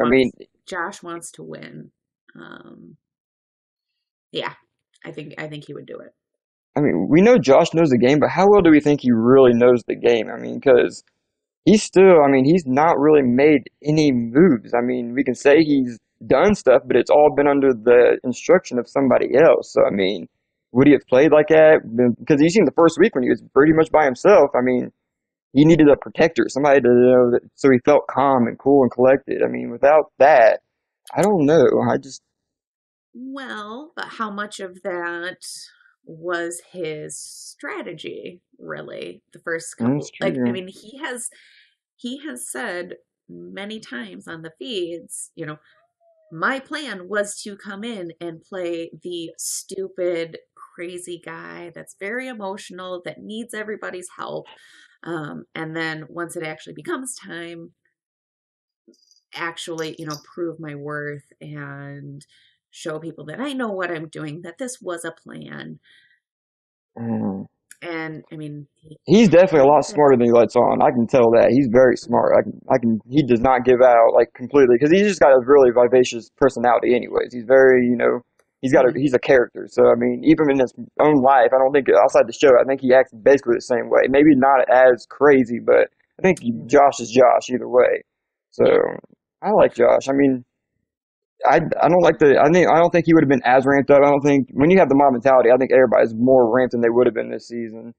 Josh wants to win. Yeah, I think he would do it. I mean, we know Josh knows the game, but how well do we think he really knows the game? I mean, because he's not really made any moves. I mean, we can say he's done stuff, but it's all been under the instruction of somebody else. So, I mean, would he have played like that? Because you seen the first week when he was pretty much by himself. I mean, he needed a protector, somebody to so he felt calm and cool and collected. I mean, without that, I don't know. Well, but how much of that was his strategy, really? The first couple, he has said many times on the feeds, my plan was to come in and play the stupid, crazy guy that's very emotional, that needs everybody's help. And then once it actually becomes time, actually, prove my worth and show people that I know what I'm doing, that this was a plan. And I mean, He's definitely a lot that- smarter than he lets on. I can tell that. He's very smart. He does not give out like completely because he's just got a really vivacious personality anyways. He's very, he's a character. So, I mean, even in his own life, I don't think outside the show, I think he acts basically the same way. Maybe not as crazy, but I think Josh is Josh either way. So, I like Josh. I mean, I don't like I don't think he would have been as ramped up. I don't think when you have the mob mentality, I think everybody's more ramped than they would have been this season.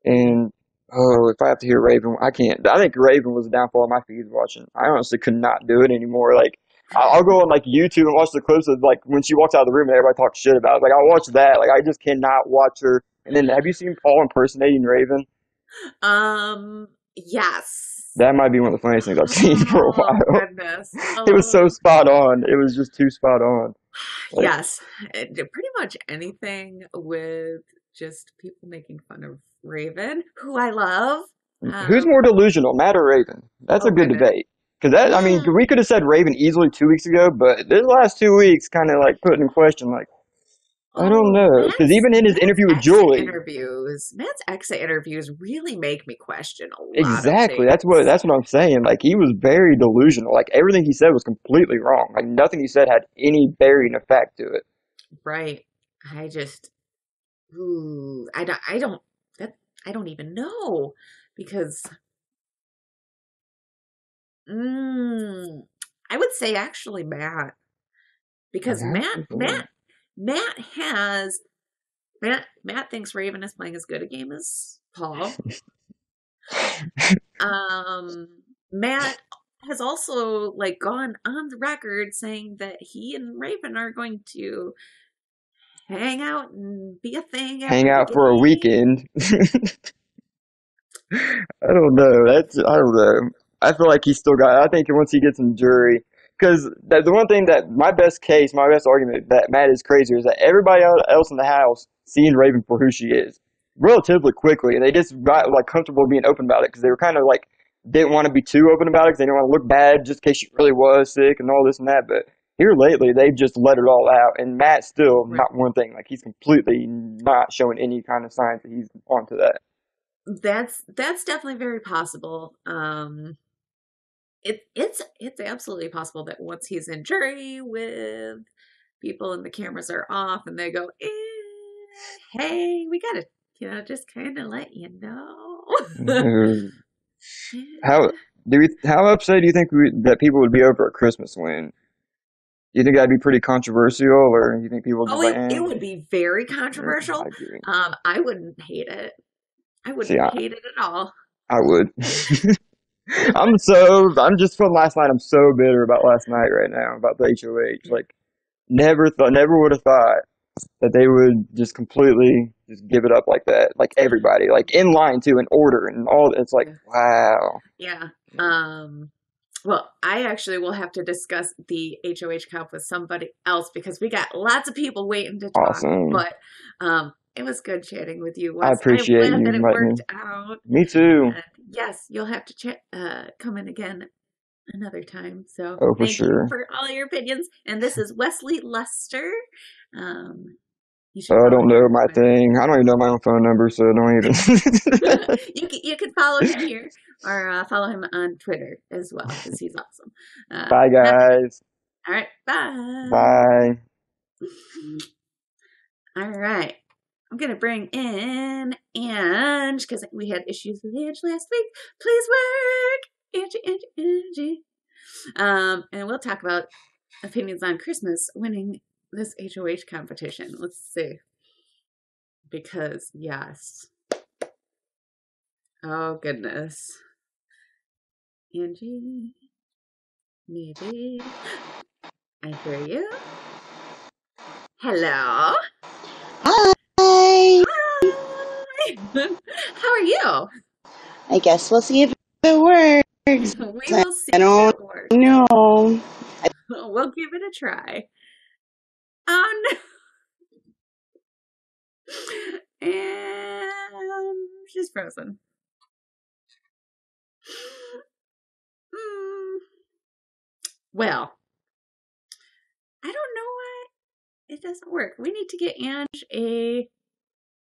And if I have to hear Raven, I can't. I think Raven was the downfall of my feeds watching. I honestly could not do it anymore. Like I'll go on like YouTube and watch the clips of like when she walks out of the room and everybody talks shit about it. Like I'll watch that. Like I just cannot watch her. And then have you seen Paul impersonating Raven? Yes. That might be one of the funniest things I've seen for a while. Oh, goodness. It was so spot on. It was just too spot on. Like, yes. Pretty much anything with just people making fun of Raven, who I love. Who's more delusional, Matt or Raven? That's a good debate. Because I mean, we could have said Raven easily 2 weeks ago, but this last 2 weeks kind of like put in question, like, I don't know. Because even in his interview with Julie, Matt's exit interviews really make me question a lot. Exactly. That's what I'm saying. Like he was very delusional. Like everything he said was completely wrong. Like nothing he said had any bearing effect to it. Right. I just, I don't even know because, I would say actually Matt, because Matt thinks Raven is playing as good a game as Paul. Matt has also like gone on the record saying that he and Raven are going to hang out and be a thing. Hang out for a weekend. I don't know. I don't know. I feel like he's still got. I think once he gets in the jury, because the one thing that my best argument that Matt is crazier is that everybody else in the house seeing Raven for who she is relatively quickly, and they just got like comfortable being open about it because they were kind of like didn't want to be too open about it because they didn't want to look bad just in case she really was sick and all this and that. But here lately, they've just let it all out, and Matt still not one thing. Like he's completely not showing any kind of signs that he's onto that. That's definitely very possible. It's absolutely possible that once he's in jury with people and the cameras are off and they go, hey, we gotta, just kind of let you know. How upset do you think that people would be over a Christmas win? Do you think that'd be pretty controversial, or do you think people would be it would be very controversial. I wouldn't hate it. I wouldn't hate it at all. I would. I'm just from last night. I'm so bitter about last night right now about the HOH. Like, never would have thought that they would just completely just give it up like that. Like everybody, like in line too, in order and all. It's like, wow. Yeah. Well, I actually will have to discuss the HOH Cup with somebody else because we got lots of people waiting to talk. Awesome. But it was good chatting with you. I appreciate you. That it worked out. Me too. Yes, you'll have to come in again another time. So thank you for all your opinions. And this is Wesley Lester. I don't know my thing. I don't even know my own phone number, so don't even. You can follow him here or follow him on Twitter as well because he's awesome. Bye, guys. All right. Bye. Bye. All right. I'm going to bring in Ange because we had issues with Ange last week. Please work. Angie. And we'll talk about opinions on Christmas winning this HOH competition. Let's see. Because, yes. Oh, goodness. Angie. Maybe. I hear you. Hello. Hi. Hi. How are you? I guess we'll see if it works. We will see I don't if it works. know. We'll give it a try. Oh, no. And she's frozen. Well, I don't know why it doesn't work. We need to get Ange a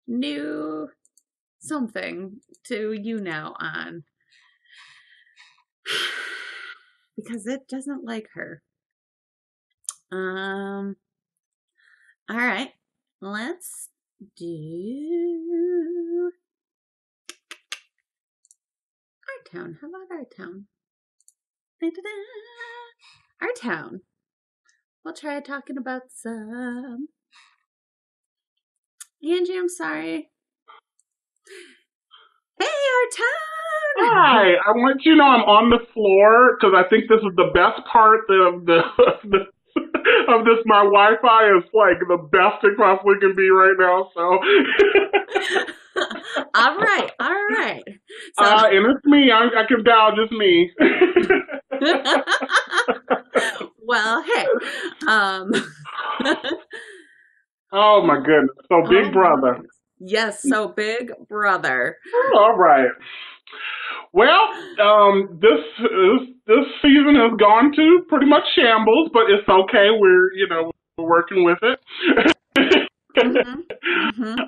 new something to you now on. Because it doesn't like her. All right. Let's do our town. How about our town? Da-da-da. Our town. We'll try talking about some. Angie, I'm sorry. Hey, our town. Hi, I want you to know I'm on the floor because I think this is the best part of of this. My Wi-Fi is like the best it possibly can be right now. So, all right. So, and it's me. I can dial just me. well, hey. Oh my goodness! So Big Brother. Yes, so Big Brother. All right. Well, this season has gone to pretty much shambles, but it's okay. We're working with it.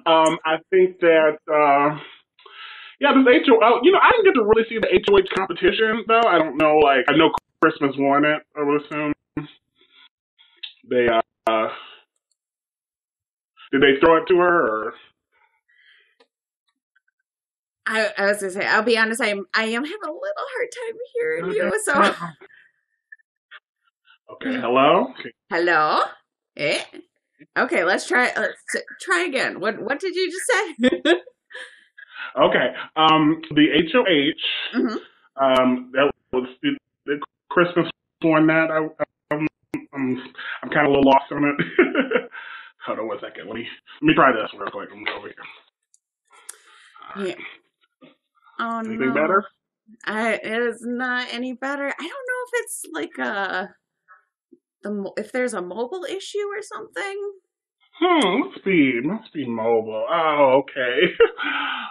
I think that this HOH. I didn't get to really see the HOH competition though. I don't know. Like I know Christmas won it. I would assume they did they throw it to her or? I was gonna say, I'll be honest, I am having a little hard time hearing you. So, okay, hello. Hello. Eh? Okay, let's try again. What did you just say? Okay, the HOH. That was the Christmas one that I'm kind of a little lost on it. Hold on one second. Let me try this real quick. I'm over here. Yeah. Oh, anything no. better? It is not any better. I don't know if it's like if there's a mobile issue or something. Must be mobile. Oh, okay.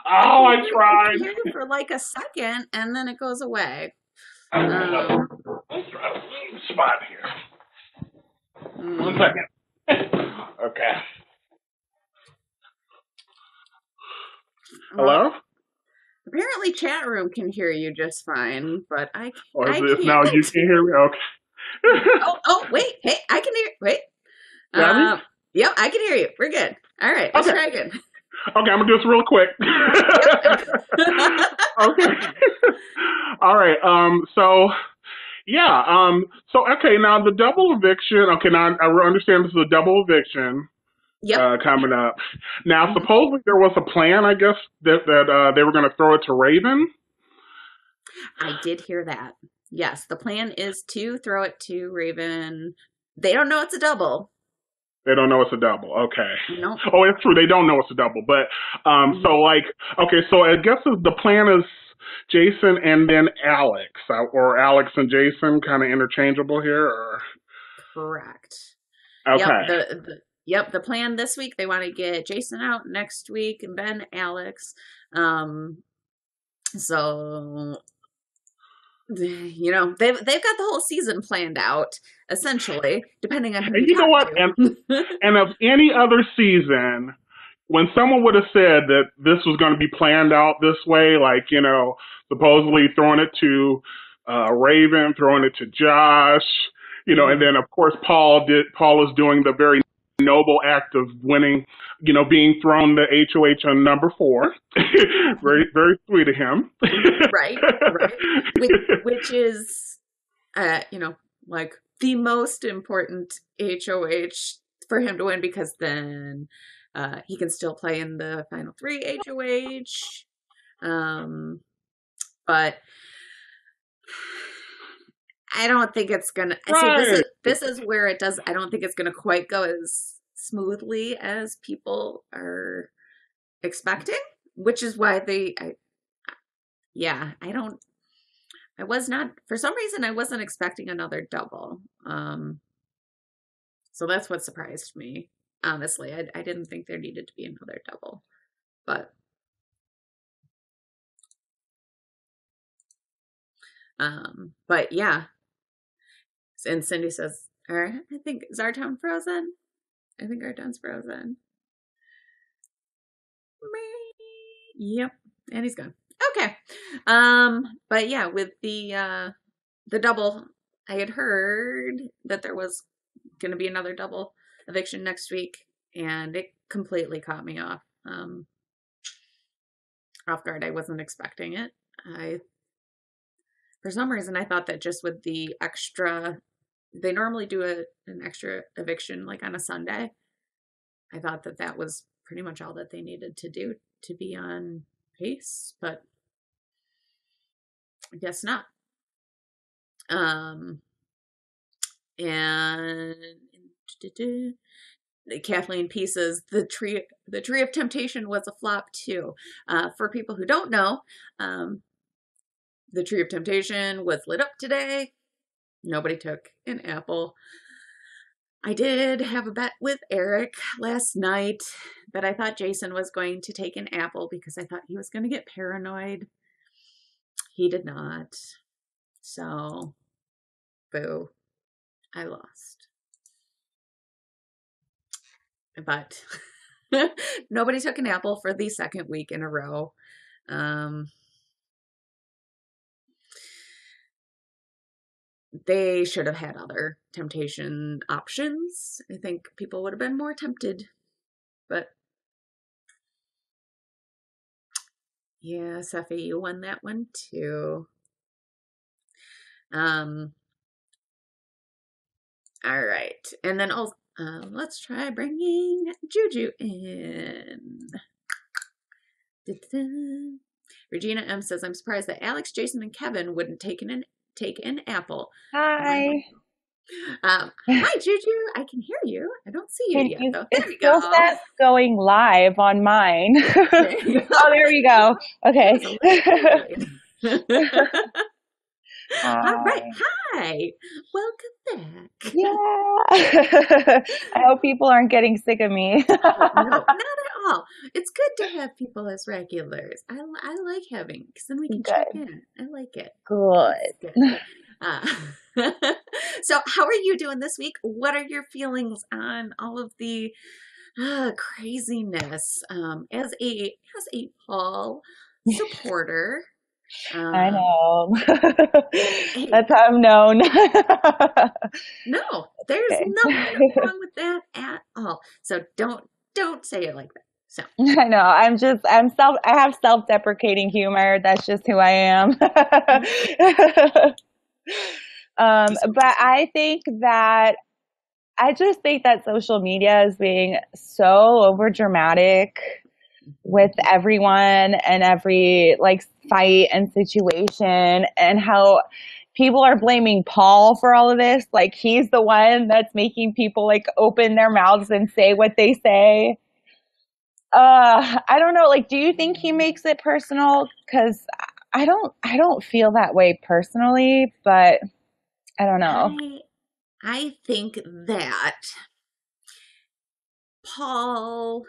Oh, I tried. I hear you for like a second, and then it goes away. Let's try a spot here. 1 second. Okay. Hello? Apparently, chat room can hear you just fine, but I can't. Or is this now you can hear me? Okay. oh, wait. Hey, I can hear. Wait. Yep, I can hear you. We're good. All right, let's try again. Okay, I'm gonna do this real quick. Okay. All right. Okay. Now the double eviction. Okay. Now I understand this is a double eviction. Yep. Coming up. Now, supposedly there was a plan, I guess, that they were going to throw it to Raven. I did hear that. Yes, the plan is to throw it to Raven. They don't know it's a double. They don't know it's a double. Okay. Nope. Oh, it's true. They don't know it's a double. But, so I guess the plan is Jason and then Alex. Or Alex and Jason kind of interchangeable here? Or? Correct. Okay. Yep, the plan this week, they want to get Jason out next week, and then Alex. So, they've got the whole season planned out, essentially, depending on who you know what? And of any other season, when someone would have said that this was going to be planned out this way, like, supposedly throwing it to Raven, throwing it to Josh, and then, of course, Paul is doing the very noble act of winning, being thrown the HOH on number 4. Very, very sweet of him. Right. Which is, like the most important HOH for him to win, because then he can still play in the final 3 HOH. But I don't think it's gonna. Right. So this is where it does. I don't think it's gonna quite go as smoothly as people are expecting, which is why I was not, for some reason, I wasn't expecting another double. So that's what surprised me. Honestly, I didn't think there needed to be another double, but yeah. And Cindy says, all right, I think, is our town frozen? I think our town's frozen. Yep, and he's gone. Okay. But yeah, with the double, I had heard that there was going to be another double eviction next week, and it completely caught me off guard. I wasn't expecting it. For some reason, I thought that just with the extra, they normally do an extra eviction like on a Sunday. I thought that was pretty much all that they needed to do to be on pace, but I guess not. And Kathleen Pieces, the tree of temptation was a flop too. For people who don't know, the tree of temptation was lit up today. Nobody took an apple. I did have a bet with Eric last night that I thought Jason was going to take an apple because I thought he was going to get paranoid. He did not. So, boo. I lost. But nobody took an apple for the second week in a row. They should have had other temptation options. I think people would have been more tempted. But yeah, Seffi, you won that one too. All right. And then also, let's try bringing Juju in. Da-da-da. Regina M says, I'm surprised that Alex, Jason, and Kevin wouldn't take an apple. Hi. Hi, Juju. I can hear you. I don't see you yet, though. There we go. It still says going live on mine. There you go. Oh, there we go. Okay. All right. Hi. Welcome back. Yeah. I hope people aren't getting sick of me. No, not at all. It's good to have people as regulars. I like having, because then we can check in. I like it. Good. So how are you doing this week? What are your feelings on all of the craziness as a Paul supporter? I know. That's how I'm known. No, there's nothing wrong with that at all. So don't say it like that. So I know. I have self-deprecating humor. That's just who I am. But I just think that social media is being so over dramatic with everyone and every fight and situation, and how people are blaming Paul for all of this. Like, he's the one that's making people open their mouths and say what they say. I don't know. Do you think he makes it personal? Because I don't feel that way personally, but I don't know. I think that Paul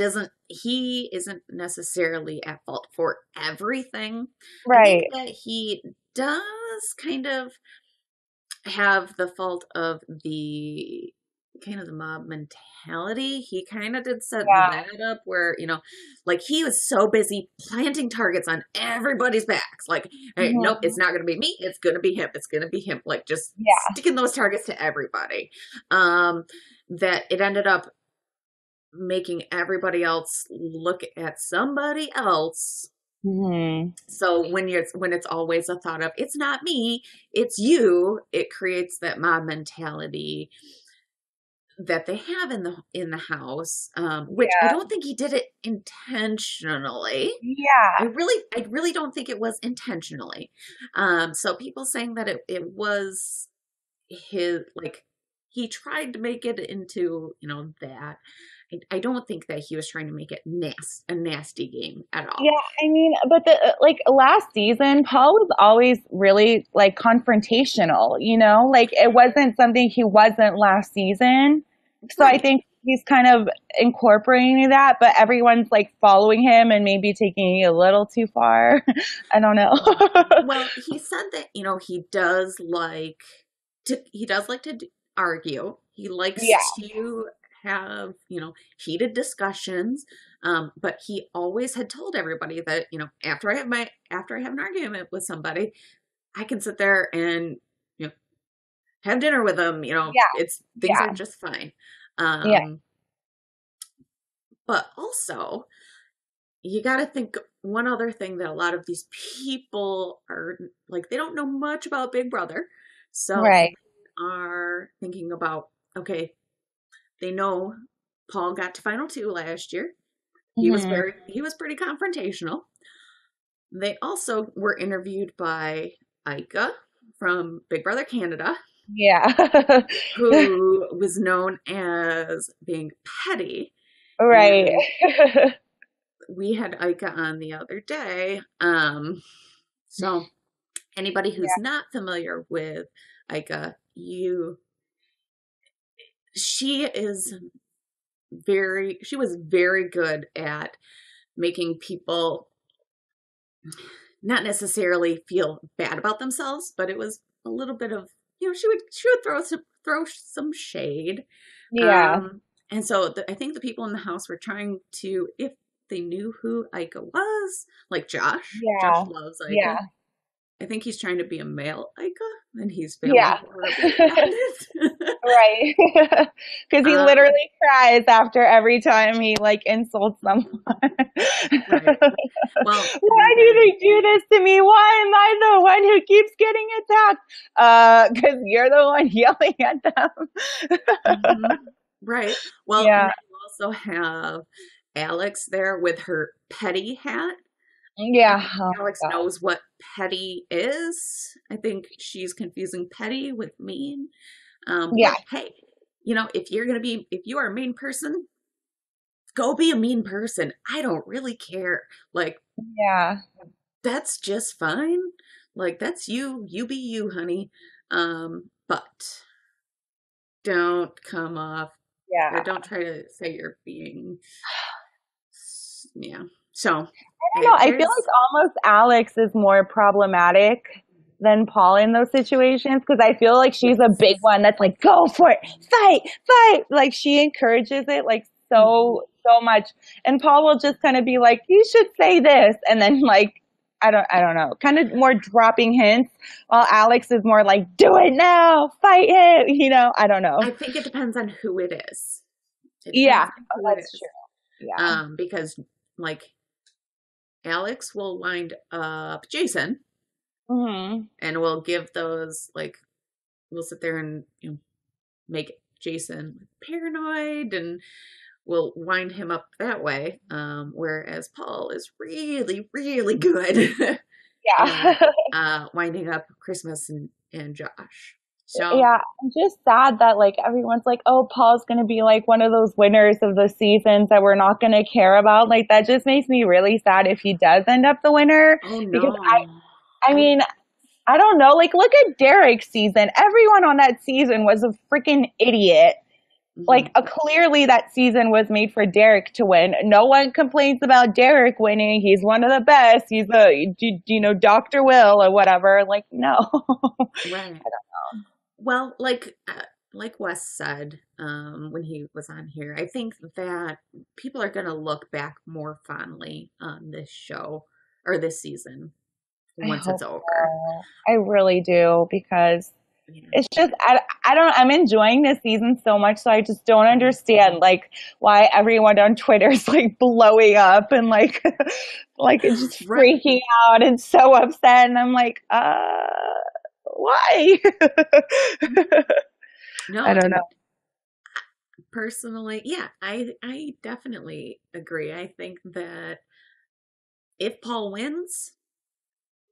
isn't necessarily at fault for everything. Right. I think that he does kind of have the fault of the mob mentality. He kind of did set that up where, he was so busy planting targets on everybody's backs. Hey, nope, it's not going to be me. It's going to be him. It's going to be him. Just sticking those targets to everybody. That it ended up making everybody else look at somebody else. Mm-hmm. So when it's always a thought of, it's not me, it's you, it creates that mob mentality that they have in the house, which I don't think he did it intentionally. Yeah. I really don't think it was intentionally. So people saying that it was his, he tried to make it into, that. I don't think that he was trying to make it a nasty game at all. Yeah, I mean, but last season, Paul was always really confrontational, it wasn't something he wasn't last season. So I think he's kind of incorporating that, but everyone's following him and maybe taking it a little too far. I don't know. Well, he said that, he does like to argue. He likes to have, heated discussions. But he always had told everybody that, after I have an argument with somebody, I can sit there and, have dinner with them. Yeah. Things Yeah. are just fine. Yeah. But also, you got to think one other thing that a lot of these people are like, they don't know much about Big Brother. So Right. they are thinking about, okay, they know Paul got to final two last year. He was pretty confrontational. They also were interviewed by Ika from Big Brother Canada. Yeah. Who was known as being petty. Right. And we had Ika on the other day. So anybody who's not familiar with Ika, she was very good at making people not necessarily feel bad about themselves, but it was a little bit of, she would throw some shade. Yeah. And so I think the people in the house were trying to, if they knew who Ika was, like Josh. Yeah. Josh loves Ika. Yeah. I think he's trying to be a male Ika, and he's feeling horribly about it. Right. Because he literally cries after every time he insults someone. Right. Well, why do they do this to me? Why am I the one who keeps getting attacked? Because you're the one yelling at them. Right. Well, yeah. You also have Alex there with her petty hat. Yeah. Alex knows what petty is. I think she's confusing petty with mean. Yeah. But hey, if you are a mean person, go be a mean person. I don't really care. Yeah. That's just fine. That's you. You be you, honey. But don't come off. Yeah. Or don't try to say you're being. Yeah. So I don't know. I feel like almost Alex is more problematic than Paul in those situations, because I feel like she's a big one that's like, go for it, fight. She encourages it so much, and Paul will just kind of be like, you should say this, and then I don't know, kind of more dropping hints, while Alex is more like, do it now, fight it. I don't know. I think it depends on who it is. That's true. Yeah. Because Alex will wind up Jason, and we'll give those we'll sit there and make Jason paranoid, and we'll wind him up that way. Whereas Paul is really, really good. Winding up Christmas and Josh. So yeah, I'm just sad that everyone's like, oh, Paul's gonna be one of those winners of the seasons that we're not gonna care about. That just makes me really sad if he does end up the winner. Oh no. Because I mean, I don't know. Look at Derek's season. Everyone on that season was a freaking idiot. Clearly that season was made for Derek to win. No one complains about Derek winning. He's one of the best. He's Dr. Will or whatever. No. Right. I don't know. Well, like Wes said when he was on here, I think that people are going to look back more fondly on this show or this season once it's over. So. I really do, because it's just I'm enjoying this season so much, so I just don't understand why everyone on Twitter is blowing up and just freaking out and so upset, and I'm like, why? No, I don't know. Personally, yeah, I definitely agree. I think that if Paul wins,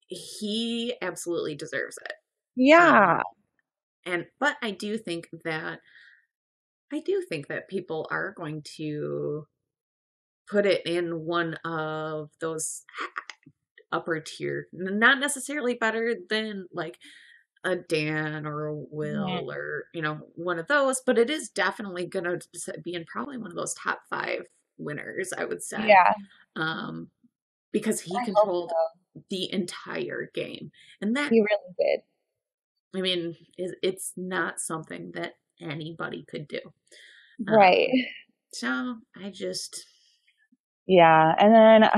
he absolutely deserves it. Yeah. But I do think that people are going to put it in one of those upper tier, not necessarily better than a Dan or a Will or one of those, but it is definitely gonna be in probably one of those top 5 winners, I would say. Yeah. Because he controlled the entire game, and that he really did. I mean, it's not something that anybody could do. Right. So I just, Yeah. And then,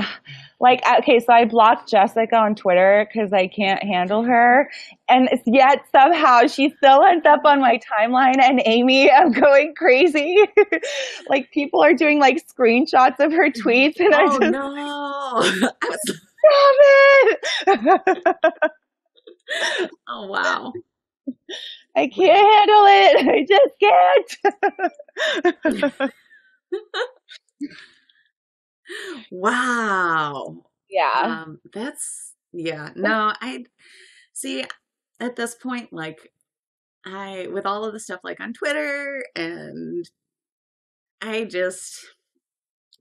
like, okay, so I blocked Jessica on Twitter because I can't handle her. And yet somehow she still ends up on my timeline. And Amy, I'm going crazy. Like, people are doing like screenshots of her tweets. And I oh just, no, I was, stop it. oh wow. I can't handle it. I just can't. Wow. Yeah. That's, yeah, no, I see at this point, like, with all of the stuff like on Twitter, and I just,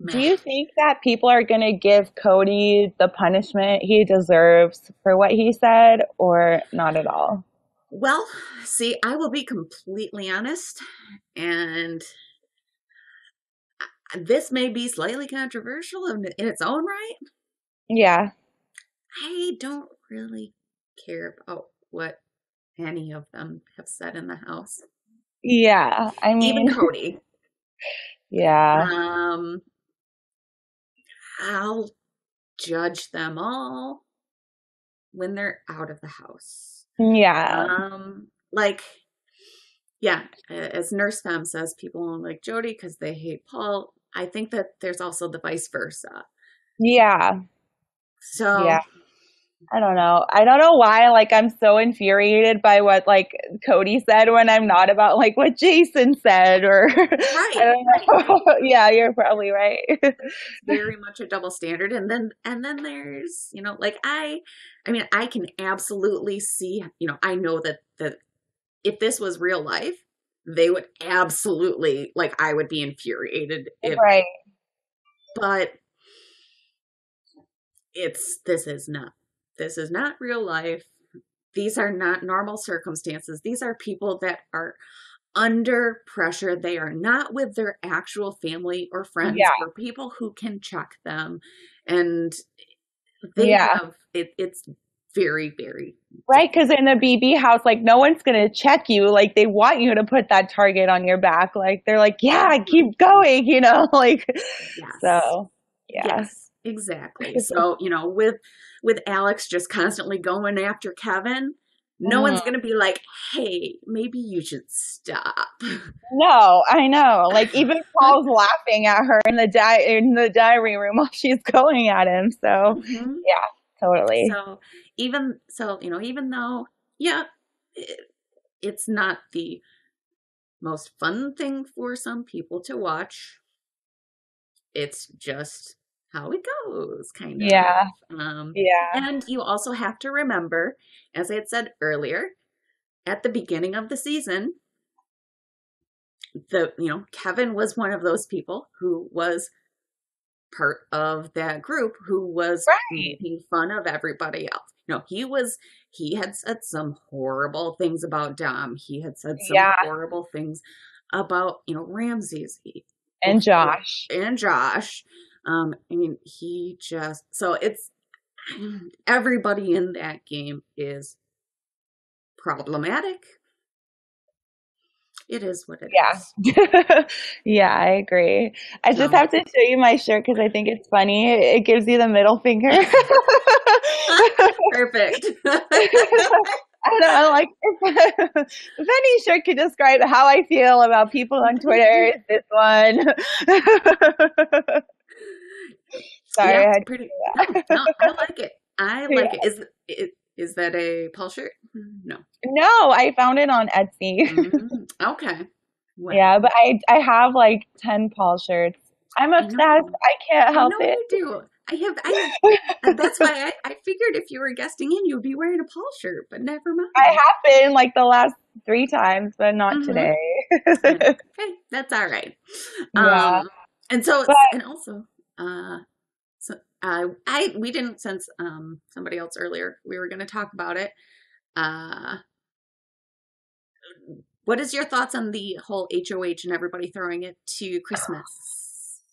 Do you think that people are going to give Cody the punishment he deserves for what he said, or not at all? well, see, I will be completely honest, and this may be slightly controversial in its own right. Yeah. I don't really care about what any of them have said in the house. Yeah. I Even mean, Cody. yeah. I'll judge them all when they're out of the house. Yeah. Like, yeah, as Nurse Femme says, people don't like Jody because they hate Paul. I think that there's also the vice versa. Yeah. So, Yeah. I don't know. I don't know why, like, I'm so infuriated by what, like, Cody said when I'm not about, like, what Jason said, or, right, I don't know. Yeah, you're probably right. It's very much a double standard. And then there's, like, I mean, I can absolutely see, I know that if this was real life, they would absolutely, like, I would be infuriated if, Right. but this is not real life. These are not normal circumstances. These are people that are under pressure. They are not with their actual family or friends or people who can check them. And they have, it's very, very right. Because in the BB house, like, no one's going to check you. Like, they want you to put that target on your back. Like, they're like, yeah, keep going, like, yes. So, yeah. Yes, exactly. So, with Alex just constantly going after Kevin, no one's going to be like, hey, maybe you should stop. No, I know. Like, even Paul's laughing at her in the diary room while she's going at him. So, yeah, totally. So, even though, yeah, it's not the most fun thing for some people to watch, it's just how it goes, kind of. Yeah. And you also have to remember, as I had said earlier, at the beginning of the season, Kevin was one of those people who was part of that group who was making fun of everybody else. He had said some horrible things about Dom. He had said some horrible things about, Ramses. And Josh. I mean, so it's, everybody in that game is problematic. It is what it is. Yeah, I agree. I just have to show you my shirt because I think it's funny. It gives you the middle finger. Perfect. I don't know, like, if any shirt could describe how I feel about people on Twitter, it's this one. Sorry, yeah, I had pretty. No, I like it. I like it. Is that a Paul shirt? No. No, I found it on Etsy. Okay. Well, yeah, but I have like 10 Paul shirts. I'm obsessed. I can't help it. You do. I that's why I figured if you were guesting in, you'd be wearing a Paul shirt, but never mind. I have been like the last 3 times, but not today. Okay, that's all right. Yeah. And so, and also, we didn't, since somebody else earlier, we were going to talk about it. What is your thoughts on the whole HOH and everybody throwing it to Christmas?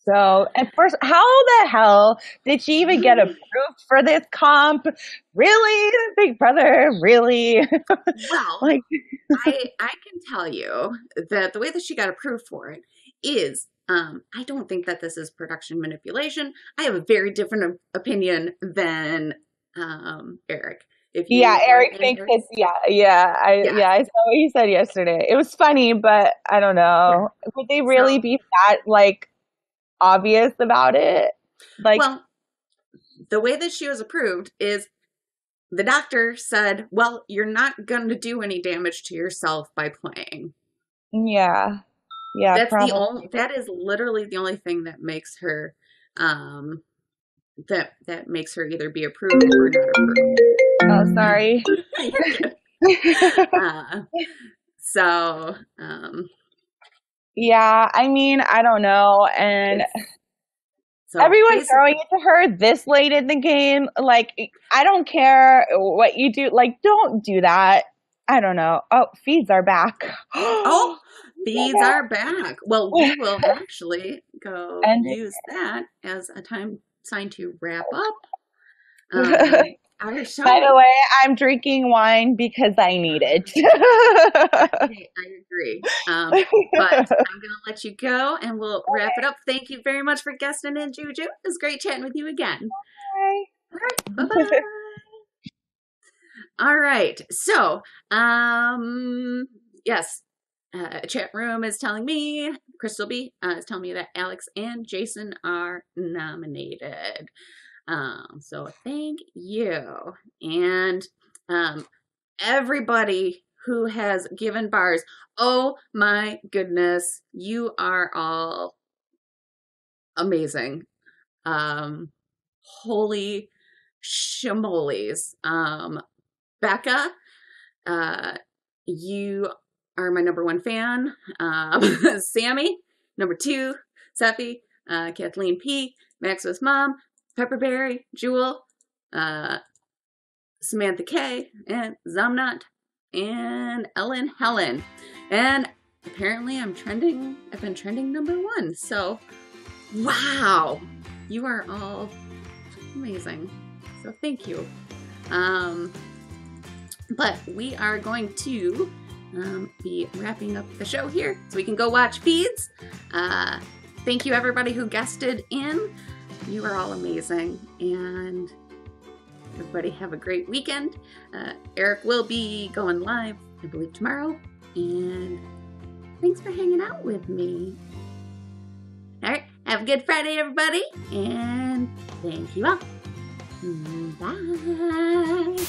So, at first, how the hell did she even get approved for this comp? Really? Big Brother? Really? Well, I can tell you that the way that she got approved for it is, I don't think that this is production manipulation. I have a very different opinion than Eric. If you Eric thinks it's I saw what he said yesterday. It was funny, but I don't know. Would they really be that like obvious about it? Like, well, the way that she was approved is the doctor said, well, you're not going to do any damage to yourself by playing. Yeah. That's that is literally the only thing that makes her that makes her either be approved or not approved. Oh, sorry. Yeah, I mean, I don't know. And so everyone's throwing it to her this late in the game. Like, I don't care what you do. Like, don't do that. I don't know. Oh, feeds are back. Oh, feeds are back. Well, we will actually go use that as a sign to wrap up our show. By the way, I'm drinking wine because I need it. Okay, I agree. But I'm going to let you go and we'll wrap it up. Thank you very much for guesting in, Juju. It was great chatting with you again. Bye. All right, bye-bye. All right, so, yes, chat room is telling me, Crystal B is telling me that Alex and Jason are nominated. So thank you. And everybody who has given bars, oh my goodness, you are all amazing. Holy shimoles. Becca, you are my number one fan. Sammy, number two. Seppi, Kathleen P, Maxwell's mom, Pepperberry, Jewel, Samantha K, and Zamnat, and Ellen Helen. And apparently I've been trending number one. So, wow, you are all amazing. So thank you. But we are going to be wrapping up the show here so we can go watch feeds. Thank you everybody who guested in. You are all amazing, and everybody have a great weekend. Eric will be going live, I believe, tomorrow, and thanks for hanging out with me. All right, have a good Friday, everybody, and thank you all. Bye.